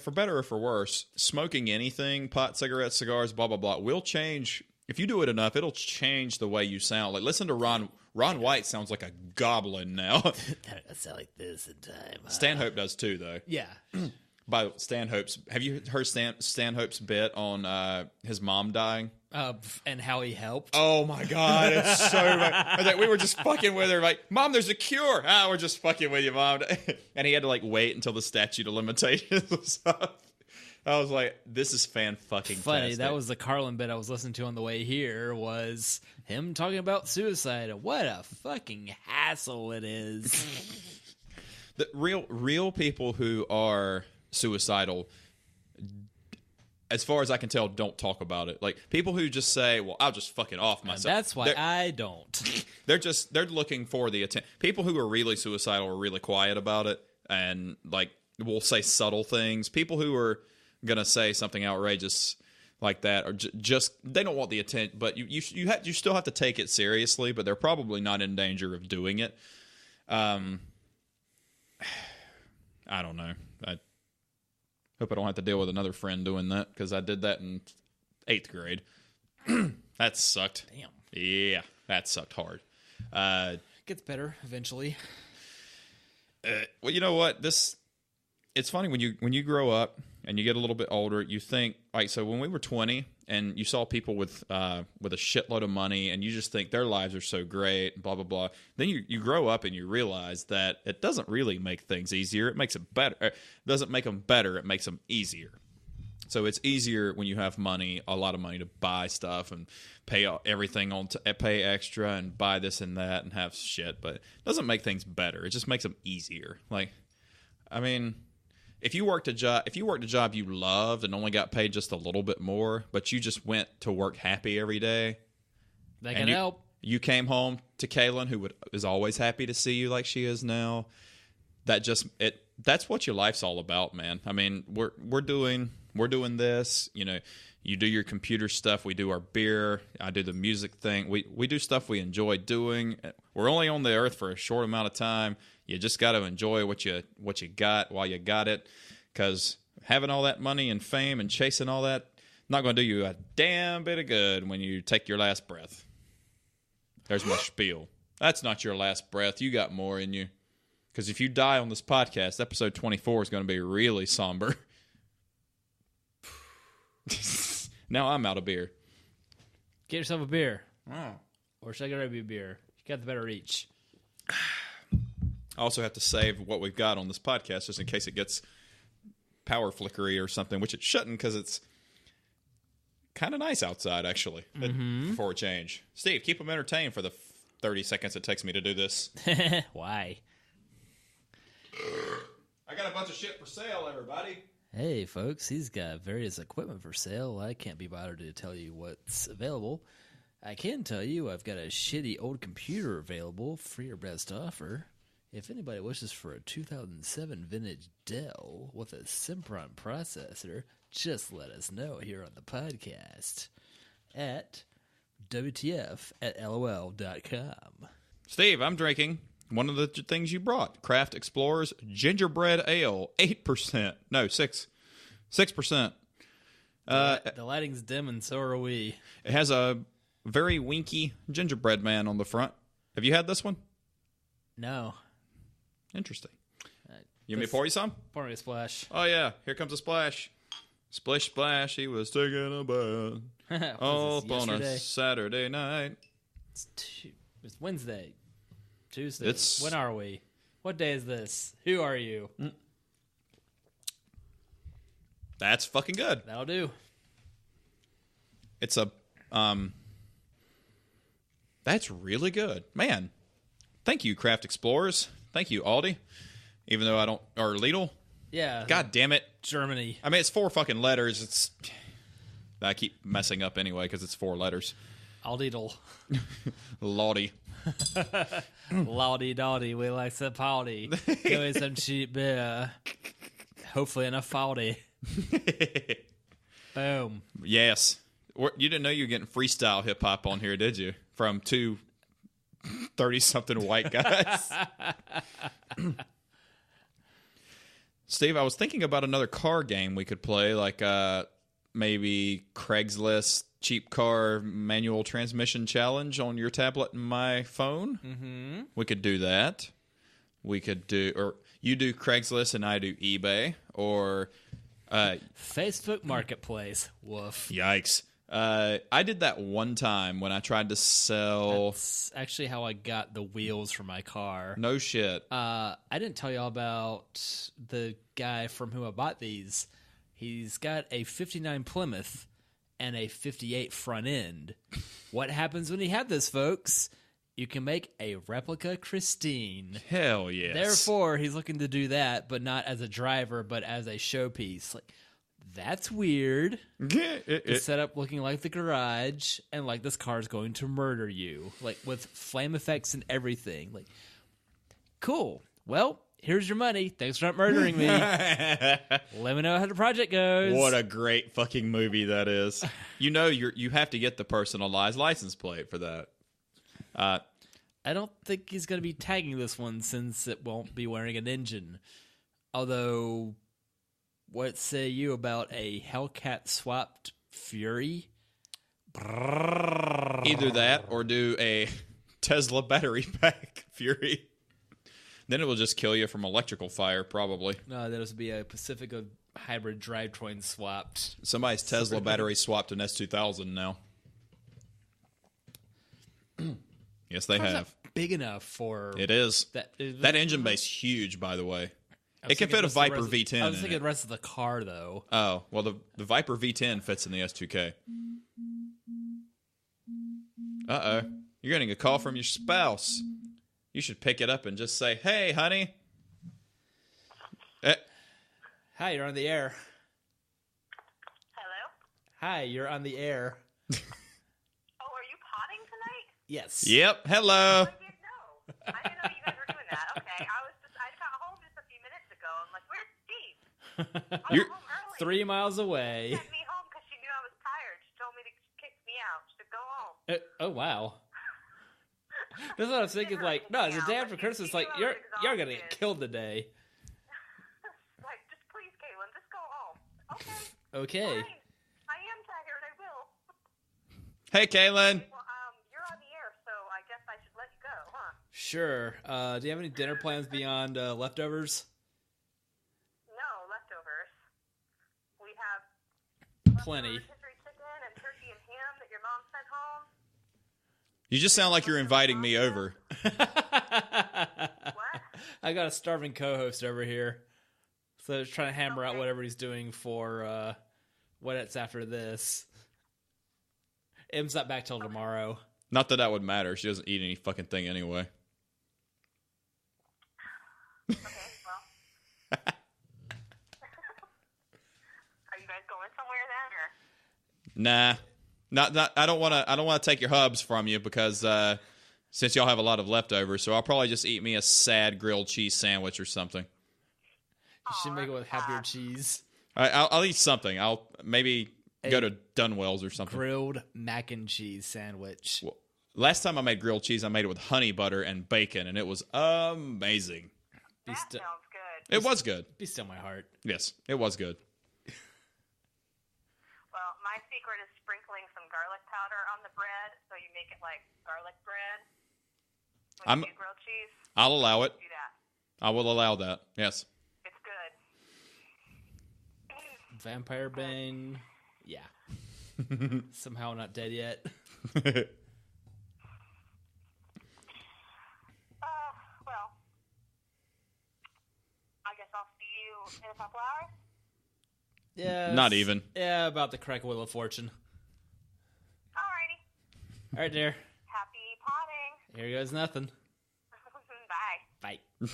Speaker 1: for better or for worse, smoking anything, pot, cigarettes, cigars, blah blah blah, will change. If you do it enough, it'll change the way you sound. Like, listen to Ron White sounds like a goblin now.
Speaker 2: I sound like this in time.
Speaker 1: Stanhope does too, though.
Speaker 2: Yeah.
Speaker 1: By Stanhope's, have you heard Stanhope's bit on his mom dying?
Speaker 2: And how he helped.
Speaker 1: Oh my God, it's so bad. I was like, we were just fucking with her, like, Mom, there's a cure. We're just fucking with you, Mom. And he had to wait until the statute of limitations was up. I was like, this is fucking
Speaker 2: funny. That was the Carlin bit I was listening to on the way here, was him talking about suicide and what a fucking hassle it is.
Speaker 1: The real people who are suicidal, as far as I can tell, don't talk about it. Like, people who just say, well, I'll just fucking off myself.
Speaker 2: And that's why I don't.
Speaker 1: They're looking for the attention. People who are really suicidal are really quiet about it and will say subtle things. People who are gonna say something outrageous like that are just they don't want the attention. But you still have to take it seriously. But they're probably not in danger of doing it. I don't know. I hope I don't have to deal with another friend doing that, because I did that in 8th grade. That sucked.
Speaker 2: Damn.
Speaker 1: Yeah, that sucked hard.
Speaker 2: Gets better eventually.
Speaker 1: Well, you know what? It's funny when you grow up and you get a little bit older, you think, so when we were 20 and you saw people with a shitload of money and you just think their lives are so great, blah, blah, blah. Then you grow up and you realize that it doesn't really make things easier. It makes it better. It doesn't make them better. It makes them easier. So it's easier when you have money, a lot of money, to buy stuff and pay everything pay extra and buy this and that and have shit. But it doesn't make things better. It just makes them easier. If you worked a job you loved and only got paid just a little bit more, but you just went to work happy every day,
Speaker 2: That can help.
Speaker 1: You came home to Kaylin, who is always happy to see you like she is now. That's what your life's all about, man. I mean, we're doing this. You do your computer stuff. We do our beer. I do the music thing. We do stuff we enjoy doing. We're only on the earth for a short amount of time. You just got to enjoy what you got while you got it, because having all that money and fame and chasing all that, not going to do you a damn bit of good when you take your last breath. There's my spiel. That's not your last breath. You got more in you. Because if you die on this podcast, episode 24 is going to be really somber. Now I'm out of beer.
Speaker 2: Get yourself a beer.
Speaker 1: Oh.
Speaker 2: Or should I grab you a beer? You got the better reach.
Speaker 1: I also have to save what we've got on this podcast just in case it gets power flickery or something, which it shouldn't, because it's kind of nice outside, actually, for a change. Steve, keep them entertained for the 30 seconds it takes me to do this.
Speaker 2: Why?
Speaker 1: I got a bunch of shit for sale, everybody.
Speaker 2: Hey, folks, he's got various equipment for sale. I can't be bothered to tell you what's available. I can tell you I've got a shitty old computer available for your best offer. If anybody wishes for a 2007 vintage Dell with a Sempron processor, just let us know here on the podcast at WTF@LOL.com.
Speaker 1: Steve, I'm drinking one of the things you brought. Craft Explorer's Gingerbread Ale. 8%. No, 6%.
Speaker 2: The lighting's dim and so are we.
Speaker 1: It has a very winky gingerbread man on the front. Have you had this one?
Speaker 2: No.
Speaker 1: Interesting. You want me to pour you some?
Speaker 2: Pour me a splash.
Speaker 1: Oh, yeah. Here comes a splash. Splish, splash. He was taking a bath. All on a Saturday night.
Speaker 2: It's Wednesday. Tuesday. When are we? What day is this? Who are you?
Speaker 1: That's fucking good.
Speaker 2: That'll do.
Speaker 1: It's a that's really good. Man. Thank you, Craft Explorers. Thank you, Aldi. Even though I don't or Lidl.
Speaker 2: Yeah.
Speaker 1: God damn it.
Speaker 2: Germany.
Speaker 1: I mean, it's 4 fucking letters. I keep messing up anyway because it's 4 letters.
Speaker 2: Aldidle.
Speaker 1: Lottie.
Speaker 2: Lottie Dottie, we like to party. Give me some cheap beer. Hopefully enough faulty. Boom.
Speaker 1: Yes. You didn't know you were getting freestyle hip hop on here, did you? From 2 30-something white guys. Steve, I was thinking about another car game we could play, like maybe Craigslist cheap car manual transmission challenge on your tablet and my phone. Mm-hmm. We could do that. We could do, or you do Craigslist and I do eBay, or
Speaker 2: Facebook Marketplace. Woof.
Speaker 1: Yikes. I did that one time when I tried to sell.
Speaker 2: That's actually how I got the wheels for my car.
Speaker 1: No shit.
Speaker 2: I didn't tell y'all about the guy from whom I bought these. He's got a 59 Plymouth and a 58 front end. What happens when you have this, folks? You can make a replica Christine.
Speaker 1: Hell yes.
Speaker 2: Therefore, he's looking to do that, but not as a driver, but as a showpiece. Like, that's weird. It's set up looking like the garage, and like this car is going to murder you, like with flame effects and everything. Like, cool. Well, here's your money. Thanks for not murdering me. Let me know how the project goes.
Speaker 1: What a great fucking movie that is. You know, you have to get the personalized license plate for that.
Speaker 2: I don't think he's going to be tagging this one since it won't be wearing an engine. Although, what say you about a Hellcat swapped Fury?
Speaker 1: Either that or do a Tesla battery pack Fury. Then it will just kill you from electrical fire, probably.
Speaker 2: No, that'll be a Pacifica hybrid drivetrain swapped.
Speaker 1: Somebody's Tesla battery swapped an S2000 now. Yes, they have.
Speaker 2: Not big enough for
Speaker 1: it is. That engine bay's huge, by the way. It can fit a Viper V10.
Speaker 2: I was thinking the rest of the car, though.
Speaker 1: Oh, well, the Viper V10 fits in the S2K. Uh-oh. You're getting a call from your spouse. You should pick it up and just say, "Hey, honey."
Speaker 2: Hi, you're on the air.
Speaker 3: Hello?
Speaker 2: Hi, you're on the air.
Speaker 3: Oh, are you potting tonight?
Speaker 2: Yes.
Speaker 1: Yep. Hello.
Speaker 3: I didn't know. I didn't know you guys were doing that. Okay. I got home just a few minutes ago. I'm like, where's Steve?
Speaker 1: You're
Speaker 3: home early.
Speaker 2: 3 miles away.
Speaker 3: She sent me home because she knew I was tired. She told me to kick me out. She said, go home.
Speaker 2: Oh, wow. That's what I was thinking. Like, no, it's a day after Christmas. Like, you're gonna get killed today.
Speaker 3: Like, just please, Caitlin, just go home.
Speaker 2: Okay.
Speaker 3: Fine. I am tired. I will.
Speaker 1: Hey, Caitlin.
Speaker 3: Well, you're on the air, so I guess I should let you go, huh?
Speaker 2: Sure. Do you have any dinner plans beyond leftovers?
Speaker 3: No, leftovers. We have
Speaker 2: Plenty.
Speaker 3: rotisserie chicken and turkey and ham that your mom sent home.
Speaker 1: You just sound like you're inviting me over.
Speaker 3: What?
Speaker 2: I got a starving co-host over here. So he's trying to hammer out whatever he's doing for what it's after this. M's not back till tomorrow.
Speaker 1: Not that would matter. She doesn't eat any fucking thing anyway.
Speaker 3: Okay, well. then, or?
Speaker 1: Nah, not. I don't want to take your hubs from you because since y'all have a lot of leftovers, so I'll probably just eat me a sad grilled cheese sandwich or something.
Speaker 2: You should make it with happier cheese.
Speaker 1: All right, I'll eat something. I'll maybe go to Dunwell's or something.
Speaker 2: Grilled mac and cheese sandwich.
Speaker 1: Well, last time I made grilled cheese, I made it with honey butter and bacon, and it was amazing.
Speaker 3: That sounds good.
Speaker 1: It was good.
Speaker 2: Be still my heart.
Speaker 1: Yes, it was good.
Speaker 3: Well, my secret is sprinkling some garlic powder on the bread, so you make it like garlic bread. When you do grilled cheese.
Speaker 1: I'll allow it.
Speaker 3: Do that.
Speaker 1: I will allow that. Yes.
Speaker 3: It's good.
Speaker 2: Vampire Bane. Yeah. Somehow not dead yet.
Speaker 3: Well, I guess I'll see you in a couple hours.
Speaker 2: Yeah.
Speaker 1: Not even.
Speaker 2: Yeah, about the crack wheel of fortune.
Speaker 3: Alrighty.
Speaker 2: All right, dear.
Speaker 3: Happy potting.
Speaker 2: Here goes nothing.
Speaker 3: Bye.
Speaker 2: Bye.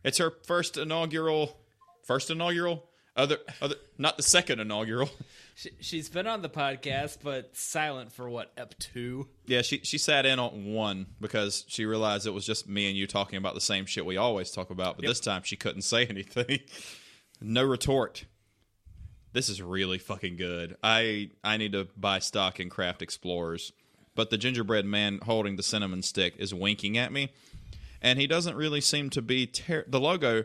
Speaker 1: It's her first inaugural, other, not the second inaugural.
Speaker 2: She's been on the podcast, but silent for what, up 2?
Speaker 1: Yeah, she sat in on 1 because she realized it was just me and you talking about the same shit we always talk about, but this time she couldn't say anything. No retort. This is really fucking good. I need to buy stock in Craft Explorers, but the gingerbread man holding the cinnamon stick is winking at me, and he doesn't really seem to be the logo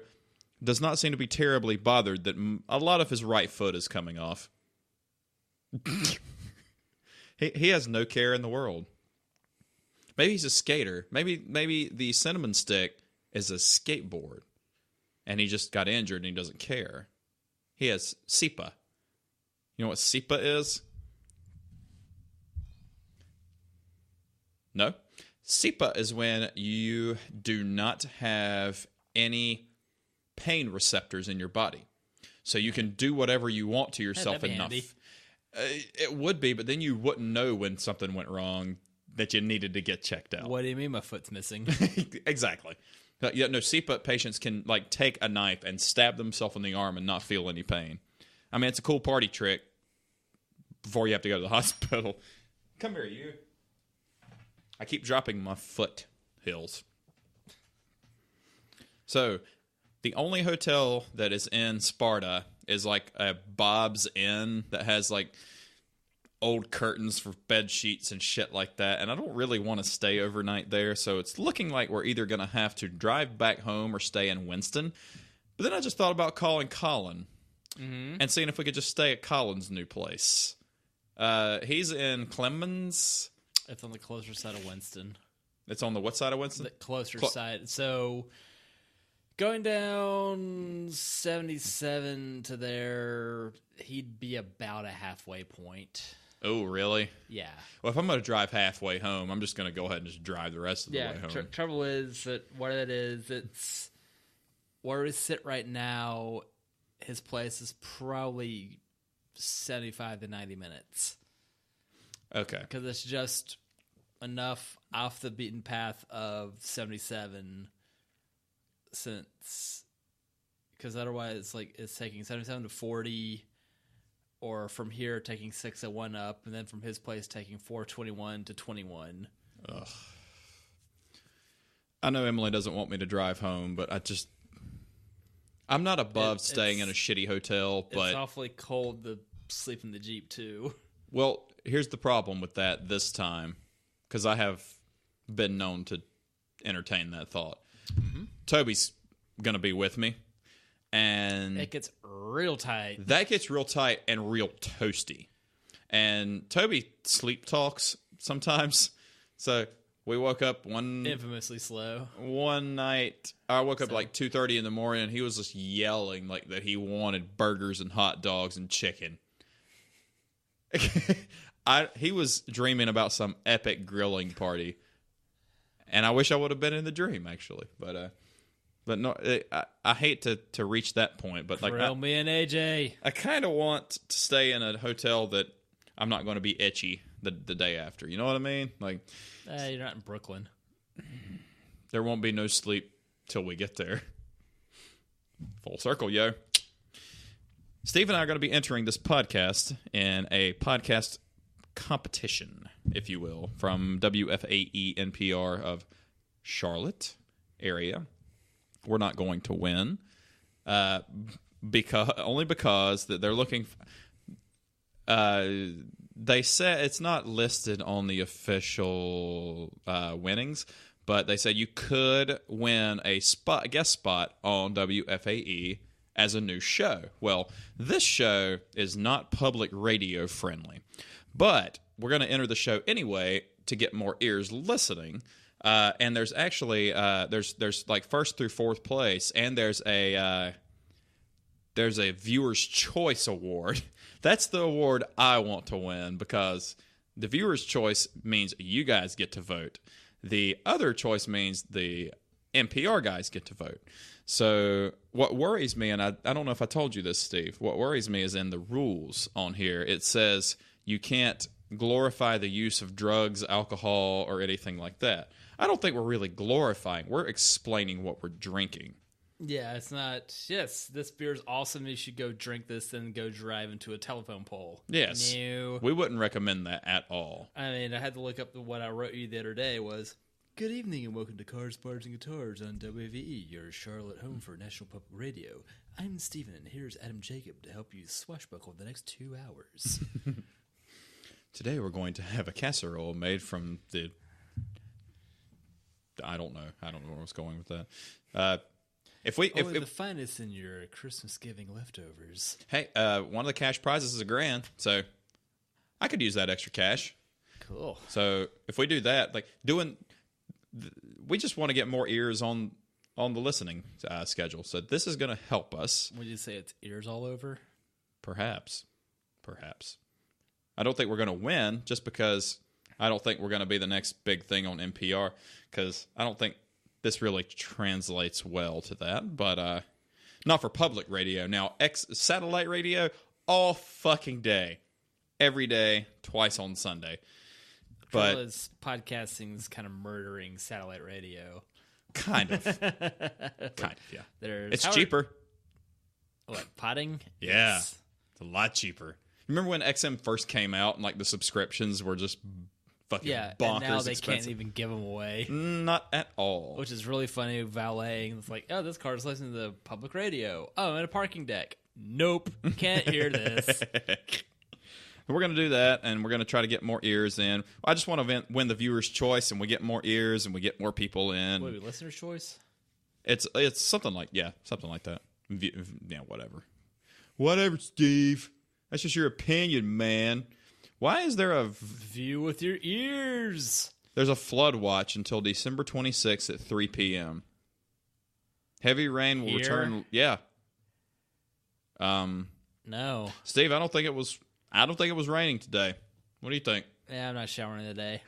Speaker 1: does not seem to be terribly bothered that a lot of his right foot is coming off. he has no care in the world. Maybe he's a skater. Maybe the cinnamon stick is a skateboard, and he just got injured and he doesn't care. He has SEPA. You know what SEPA is? No? SEPA is when you do not have any pain receptors in your body. So you can do whatever you want to yourself enough.
Speaker 2: Handy.
Speaker 1: It would be, but then you wouldn't know when something went wrong that you needed to get checked out.
Speaker 2: What do you mean my foot's missing?
Speaker 1: Exactly. Yeah, no, CPAP patients can like take a knife and stab themselves in the arm and not feel any pain. I mean, it's a cool party trick before you have to go to the hospital. Come here, you. I keep dropping my foot hills. So, the only hotel that is in Sparta is like a Bob's Inn that has like old curtains for bed sheets and shit like that, and I don't really want to stay overnight there, so it's looking like we're either going to have to drive back home or stay in Winston. But then I just thought about calling Colin and seeing if we could just stay at Colin's new place. He's in Clemens.
Speaker 2: It's on the closer side of Winston.
Speaker 1: It's on the what side of Winston?
Speaker 2: The closer side. So going down 77 to there, he'd be about a halfway point.
Speaker 1: Oh, really?
Speaker 2: Yeah.
Speaker 1: Well, if I'm going to drive halfway home, I'm just going to go ahead and just drive the rest of the way home.
Speaker 2: Trouble is that what it is, it's where we sit right now, his place is probably 75 to 90 minutes.
Speaker 1: Okay.
Speaker 2: Because it's just enough off the beaten path of 77 because otherwise it's taking 77 to 40, or from here taking 601 up, and then from his place taking 421 to 21.
Speaker 1: Ugh. I know Emily doesn't want me to drive home, but I'm not above staying in a shitty hotel, but
Speaker 2: it's awfully cold to sleep in the Jeep too.
Speaker 1: Well, here's the problem with that this time, because I have been known to entertain that thought. Mm-hmm. Toby's going to be with me, and
Speaker 2: it gets real tight.
Speaker 1: That gets real tight and real toasty. And Toby sleep talks sometimes, so we woke up
Speaker 2: infamously slow
Speaker 1: one night. I woke up like 2:30 in the morning, and he was just yelling like that he wanted burgers and hot dogs and chicken. He was dreaming about some epic grilling party, and I wish I would have been in the dream actually, but no, I hate to reach that point. But like,
Speaker 2: grill me and AJ.
Speaker 1: I kind of want to stay in a hotel that I'm not going to be itchy the day after. You know what I mean? Like,
Speaker 2: you're not in Brooklyn.
Speaker 1: There won't be no sleep till we get there. Full circle, yo. Steve and I are going to be entering this podcast in a podcast competition, if you will, from WFAE NPR of Charlotte area. We're not going to win, because they're looking. They said it's not listed on the official winnings, but they said you could win a guest spot on WFAE as a new show. Well, this show is not public radio friendly, but we're going to enter the show anyway to get more ears listening. And there's actually there's like first through fourth place, and there's a Viewer's Choice Award. That's the award I want to win, because the Viewer's Choice means you guys get to vote. The other choice means the NPR guys get to vote. So what worries me, and I don't know if I told you this, Steve, what worries me is in the rules on here. It says you can't glorify the use of drugs, alcohol, or anything like that. I don't think we're really glorifying. We're explaining what we're drinking.
Speaker 2: Yeah, it's not, yes, this beer's awesome. You should go drink this, then go drive into a telephone pole.
Speaker 1: Yes.
Speaker 2: No.
Speaker 1: We wouldn't recommend that at all.
Speaker 2: I mean, I had to look up what I wrote you the other day was, good evening and welcome to Cars, Bars, and Guitars on WVE, your Charlotte home for National Public Radio. I'm Steven, and here's Adam Jacob to help you swashbuckle the next 2 hours.
Speaker 1: Today we're going to have a casserole made from the... I don't know where I was going with that. If
Speaker 2: the finest in your Christmas giving leftovers.
Speaker 1: Hey, one of the cash prizes is $1,000, so I could use that extra cash.
Speaker 2: Cool.
Speaker 1: So if we do that, we just want to get more ears on the listening schedule. So this is going to help us.
Speaker 2: Would you say it's ears all over?
Speaker 1: Perhaps. I don't think we're going to win, just because I don't think we're going to be the next big thing on NPR, because I don't think this really translates well to that, but not for public radio. Now, satellite radio, all fucking day. Every day, twice on Sunday. But
Speaker 2: podcasting's kind of murdering satellite radio.
Speaker 1: Kind of. Yeah. It's cheaper.
Speaker 2: What, potting?
Speaker 1: Yeah. Yes. It's a lot cheaper. Remember when XM first came out and the subscriptions were just fucking bonkers
Speaker 2: and now they
Speaker 1: expensive.
Speaker 2: Can't even give them away.
Speaker 1: Not at all.
Speaker 2: Which is really funny, valeting. It's like, oh, this car's listening to the public radio. Oh, I'm in a parking deck. Nope, can't hear this.
Speaker 1: We're going to do that, and we're going to try to get more ears in. I just want to win the Viewer's Choice, and we get more ears, and we get more people in.
Speaker 2: Wait, listener's choice?
Speaker 1: It's something like that. Yeah, whatever. Whatever, Steve. That's just your opinion, man. Why is there a...
Speaker 2: View with your ears.
Speaker 1: There's a flood watch until December 26th at 3 p.m. Heavy rain will return... Yeah.
Speaker 2: No.
Speaker 1: Steve, I don't think it was raining today. What do you think?
Speaker 2: Yeah, I'm not showering today.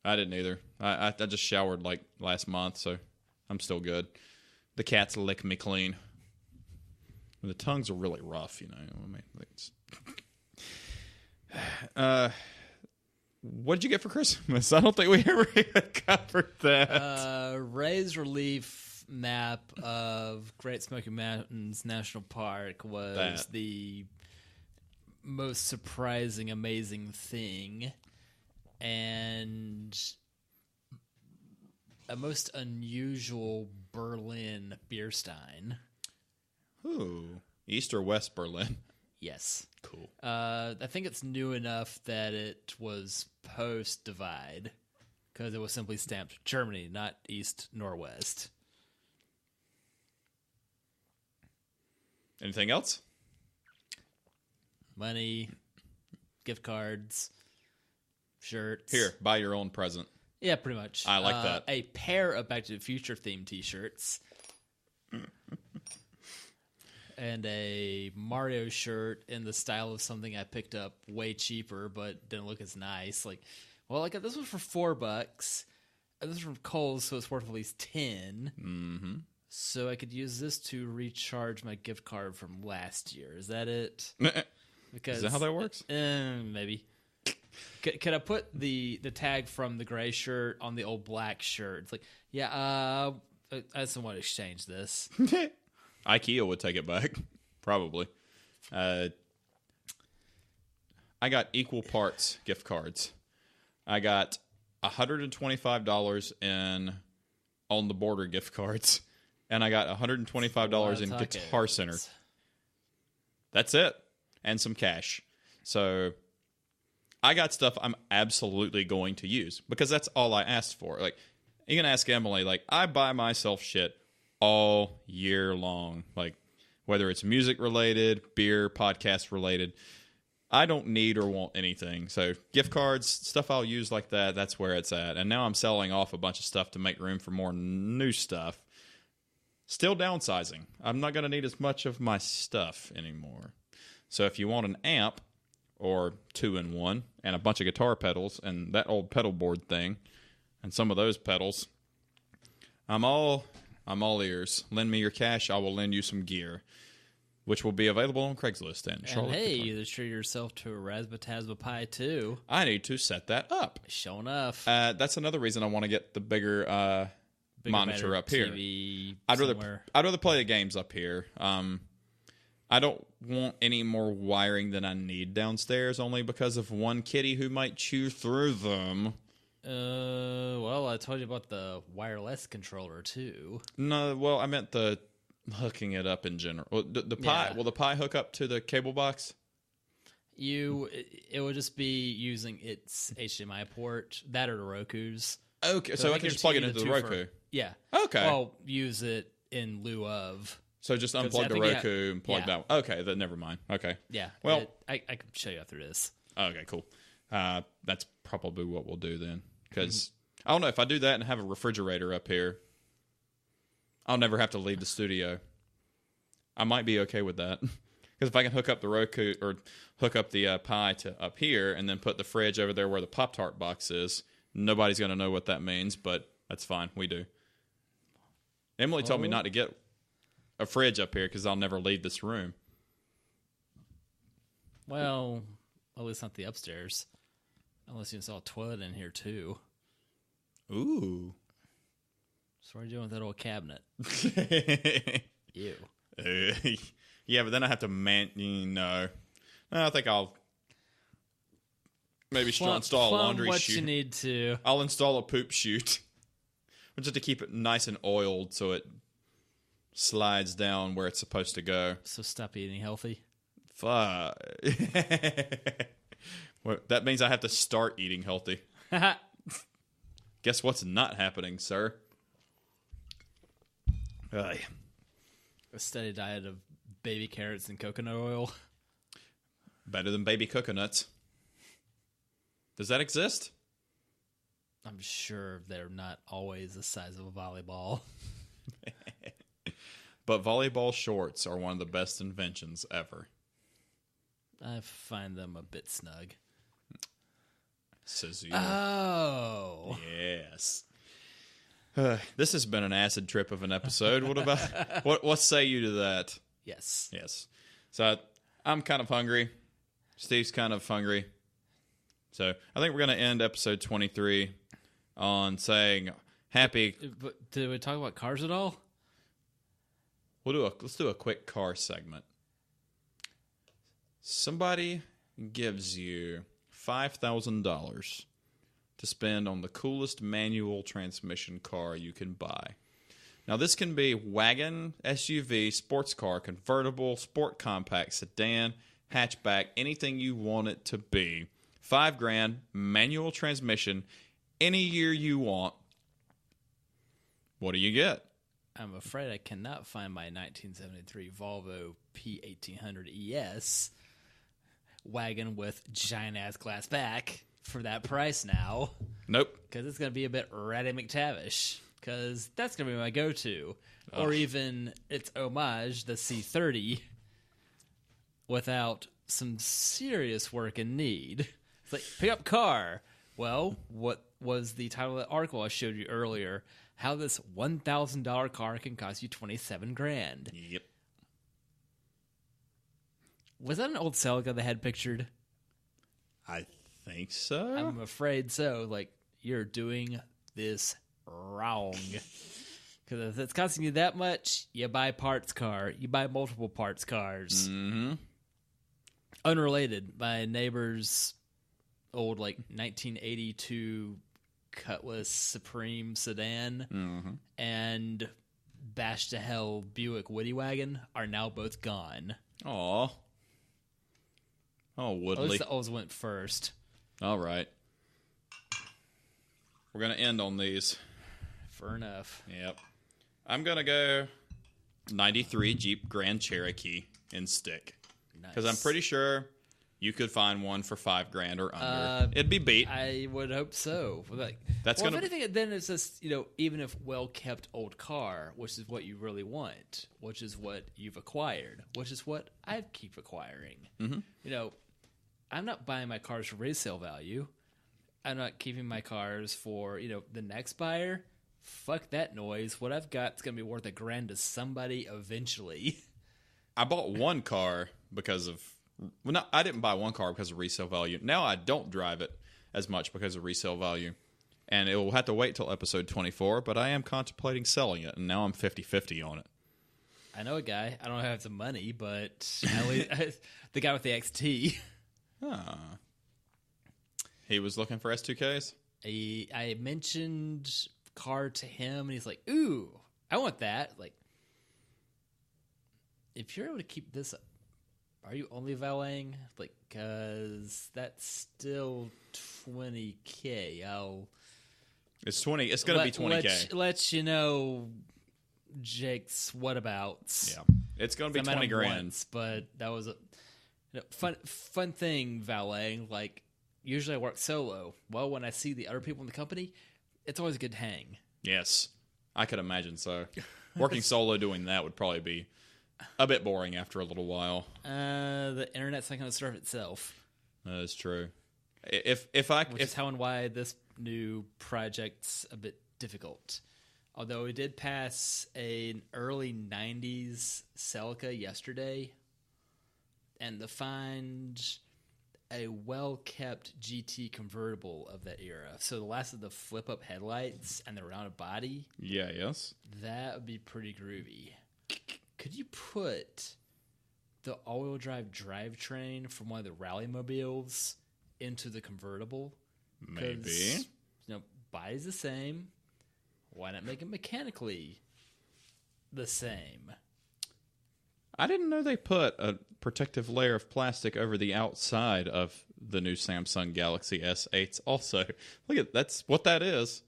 Speaker 1: I didn't either. I just showered last month, so I'm still good. The cats lick me clean. The tongues are really rough, I mean, what did you get for Christmas? I don't think we ever even covered that.
Speaker 2: Ray's relief map of Great Smoky Mountains National Park was the most surprising, amazing thing, and a most unusual Berlin beer stein.
Speaker 1: Ooh, East or West Berlin?
Speaker 2: Yes.
Speaker 1: Cool.
Speaker 2: I think it's new enough that it was post-divide, because it was simply stamped Germany, not East nor West.
Speaker 1: Anything else?
Speaker 2: Money, gift cards, shirts.
Speaker 1: Here, buy your own present.
Speaker 2: Yeah, pretty much.
Speaker 1: I like that.
Speaker 2: A pair of Back to the Future themed t-shirts. And a Mario shirt in the style of something I picked up way cheaper, but didn't look as nice. This was for $4. And this is from Kohl's, so it's worth at least 10.
Speaker 1: Mm-hmm.
Speaker 2: So I could use this to recharge my gift card from last year. Is that it?
Speaker 1: Is that how that works?
Speaker 2: Maybe. Could I put the tag from the gray shirt on the old black shirt? It's I just want to exchange this.
Speaker 1: IKEA would take it back, probably. I got equal parts gift cards. I got $125 in On the Border gift cards, and I got $125 in Guitar Center. That's it, and some cash. So I got stuff I'm absolutely going to use because that's all I asked for. Like, you can ask Emily. Like, I buy myself shit all year long. Like, whether it's music related, beer, podcast related. I don't need or want anything. So gift cards, stuff I'll use like that, that's where it's at. And now I'm selling off a bunch of stuff to make room for more new stuff. Still downsizing. I'm not going to need as much of my stuff anymore. So if you want an amp or 2-in-1 and a bunch of guitar pedals and that old pedal board thing and some of those pedals, I'm all ears. Lend me your cash, I will lend you some gear, which will be available on Craigslist and Charlotte.
Speaker 2: And hey, you treat yourself to a Razzmatazz pie too.
Speaker 1: I need to set that up.
Speaker 2: Sure enough.
Speaker 1: That's another reason I want to get the bigger monitor up here.
Speaker 2: TV
Speaker 1: I'd rather play the games up here. I don't want any more wiring than I need downstairs, only because of one kitty who might chew through them.
Speaker 2: Well, I told you about the wireless controller too.
Speaker 1: No, well, I meant the hooking it up in general. The Pi, will the Pi hook up to the cable box?
Speaker 2: It would just be using its HDMI port, that or the Roku's.
Speaker 1: Okay, so I can just plug it into the Roku.
Speaker 2: Yeah.
Speaker 1: Okay.
Speaker 2: Well, use it in lieu of.
Speaker 1: So just unplug the Roku and plug that one. Okay, then never mind. Okay.
Speaker 2: Yeah.
Speaker 1: Well,
Speaker 2: I can show you after this.
Speaker 1: Okay, cool. That's probably what we'll do then. Because I don't know, if I do that and have a refrigerator up here, I'll never have to leave the studio. I might be okay with that. Because if I can hook up the Roku or hook up the Pi to up here and then put the fridge over there where the Pop-Tart box is, nobody's going to know what that means, but that's fine. We do. Emily told me not to get a fridge up here because I'll never leave this room.
Speaker 2: Well, at least not the upstairs. Unless you install a toilet in here too.
Speaker 1: Ooh.
Speaker 2: So what are you doing with that old cabinet? Ew.
Speaker 1: Yeah, but then I have to I think I'll maybe install a laundry
Speaker 2: what
Speaker 1: chute.
Speaker 2: You need to.
Speaker 1: I'll install a poop chute. Just to keep it nice and oiled so it slides down where it's supposed to go.
Speaker 2: So stop eating healthy.
Speaker 1: Fuck. Well, that means I have to start eating healthy. Guess what's not happening, sir?
Speaker 2: A steady diet of baby carrots and coconut oil.
Speaker 1: Better than baby coconuts. Does that exist?
Speaker 2: I'm sure they're not always the size of a volleyball.
Speaker 1: But volleyball shorts are one of the best inventions ever.
Speaker 2: I find them a bit snug.
Speaker 1: Says you.
Speaker 2: Oh.
Speaker 1: Yes. This has been an acid trip of an episode. What about what say you to that?
Speaker 2: Yes.
Speaker 1: Yes. So I'm kind of hungry. Steve's kind of hungry. So I think we're going to end episode 23 on saying happy.
Speaker 2: But did we talk about cars at all?
Speaker 1: Let's do a quick car segment. Somebody gives you $5,000 to spend on the coolest manual transmission car you can buy. Now, this can be wagon, SUV, sports car, convertible, sport compact, sedan, hatchback, anything you want it to be. $5,000, manual transmission, any year you want. What do you get?
Speaker 2: I'm afraid I cannot find my 1973 Volvo P1800 ES wagon with giant-ass glass back for that price now.
Speaker 1: Nope.
Speaker 2: Because it's going to be a bit Ratty McTavish. Because that's going to be my go-to. Or even its homage, the C30, without some serious work and need. It's like, pick up car. Well, what was the title of the article I showed you earlier? How this $1,000 car can cost you $27,000.
Speaker 1: Yep.
Speaker 2: Was that an old Celica they had pictured?
Speaker 1: I think so.
Speaker 2: I'm afraid so. Like, you're doing this wrong. Because if it's costing you that much, you buy parts car. You buy multiple parts cars.
Speaker 1: Mm-hmm.
Speaker 2: Unrelated, my neighbor's old 1982 Cutlass Supreme sedan and Bash to Hell Buick Woody Wagon are now both gone.
Speaker 1: Aw. Oh, Woodley.
Speaker 2: At least I always went first.
Speaker 1: All right. We're going to end on these.
Speaker 2: Fair enough.
Speaker 1: Yep. I'm going to go 93 Jeep Grand Cherokee in stick. Because I'm pretty sure you could find one for $5,000 or under. It'd be beat.
Speaker 2: I would hope so.
Speaker 1: That's
Speaker 2: if anything, then it's just, even if well-kept old car, which is what you really want, which is what you've acquired, which is what I keep acquiring. Mm-hmm. I'm not buying my cars for resale value. I'm not keeping my cars for, the next buyer. Fuck that noise. What I've got is going to be worth $1,000 to somebody eventually.
Speaker 1: I bought one car because of... Well, no, I didn't buy one car because of resale value. Now I don't drive it as much because of resale value. And it will have to wait till episode 24, but I am contemplating selling it, and now I'm 50-50 on it.
Speaker 2: I know a guy. I don't have the money, but the guy with the XT.
Speaker 1: He was looking for S2Ks?
Speaker 2: I mentioned car to him, and he's like, ooh, I want that. If you're able to keep this up, are you only valeting? Because that's still $20K.
Speaker 1: It's 20. It's going to be $20K.
Speaker 2: Let you know, Jake's whatabouts.
Speaker 1: Yeah, it's going to be $20,000.
Speaker 2: Once, but that was a fun thing valeting. Usually I work solo. Well, when I see the other people in the company, it's always a good hang.
Speaker 1: Yes, I could imagine so. Working solo doing that would probably be a bit boring after a little while.
Speaker 2: The internet's not going to serve itself.
Speaker 1: That is true. Which is
Speaker 2: how and why this new project's a bit difficult. Although we did pass an early 90s Celica yesterday, and to find a well-kept GT convertible of that era. So the last of the flip-up headlights and the rounded body.
Speaker 1: Yeah, yes.
Speaker 2: That would be pretty groovy. Could you put the all-wheel drive drivetrain from one of the rally mobiles into the convertible?
Speaker 1: Maybe.
Speaker 2: Body's the same. Why not make it mechanically the same?
Speaker 1: I didn't know they put a protective layer of plastic over the outside of the new Samsung Galaxy S8s also. That's what that is.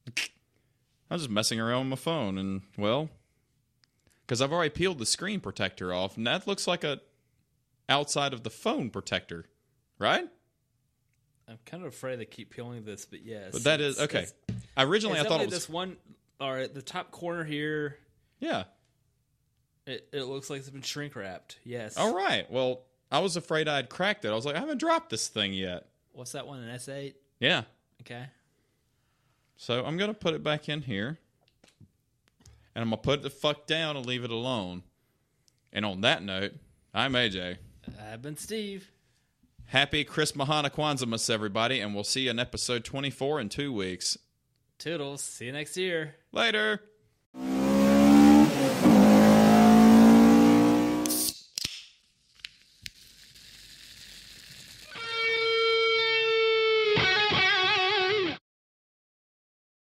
Speaker 1: I was just messing around with my phone, and, because I've already peeled the screen protector off, and that looks like a outside of the phone protector, right?
Speaker 2: I'm kind of afraid they keep peeling this, but yes.
Speaker 1: But that is, okay. I thought it was...
Speaker 2: this one, or the top corner here.
Speaker 1: Yeah.
Speaker 2: It looks like it's been shrink wrapped, yes.
Speaker 1: All right. Well, I was afraid I'd cracked it. I was like, I haven't dropped this thing yet.
Speaker 2: What's that one, an S8?
Speaker 1: Yeah.
Speaker 2: Okay.
Speaker 1: So I'm going to put it back in here. And I'm going to put it the fuck down and leave it alone. And on that note, I'm AJ.
Speaker 2: I've been Steve.
Speaker 1: Happy Chris Mahana Kwanzaa, everybody. And we'll see you in episode 24 in 2 weeks.
Speaker 2: Toodles. See you next year.
Speaker 1: Later.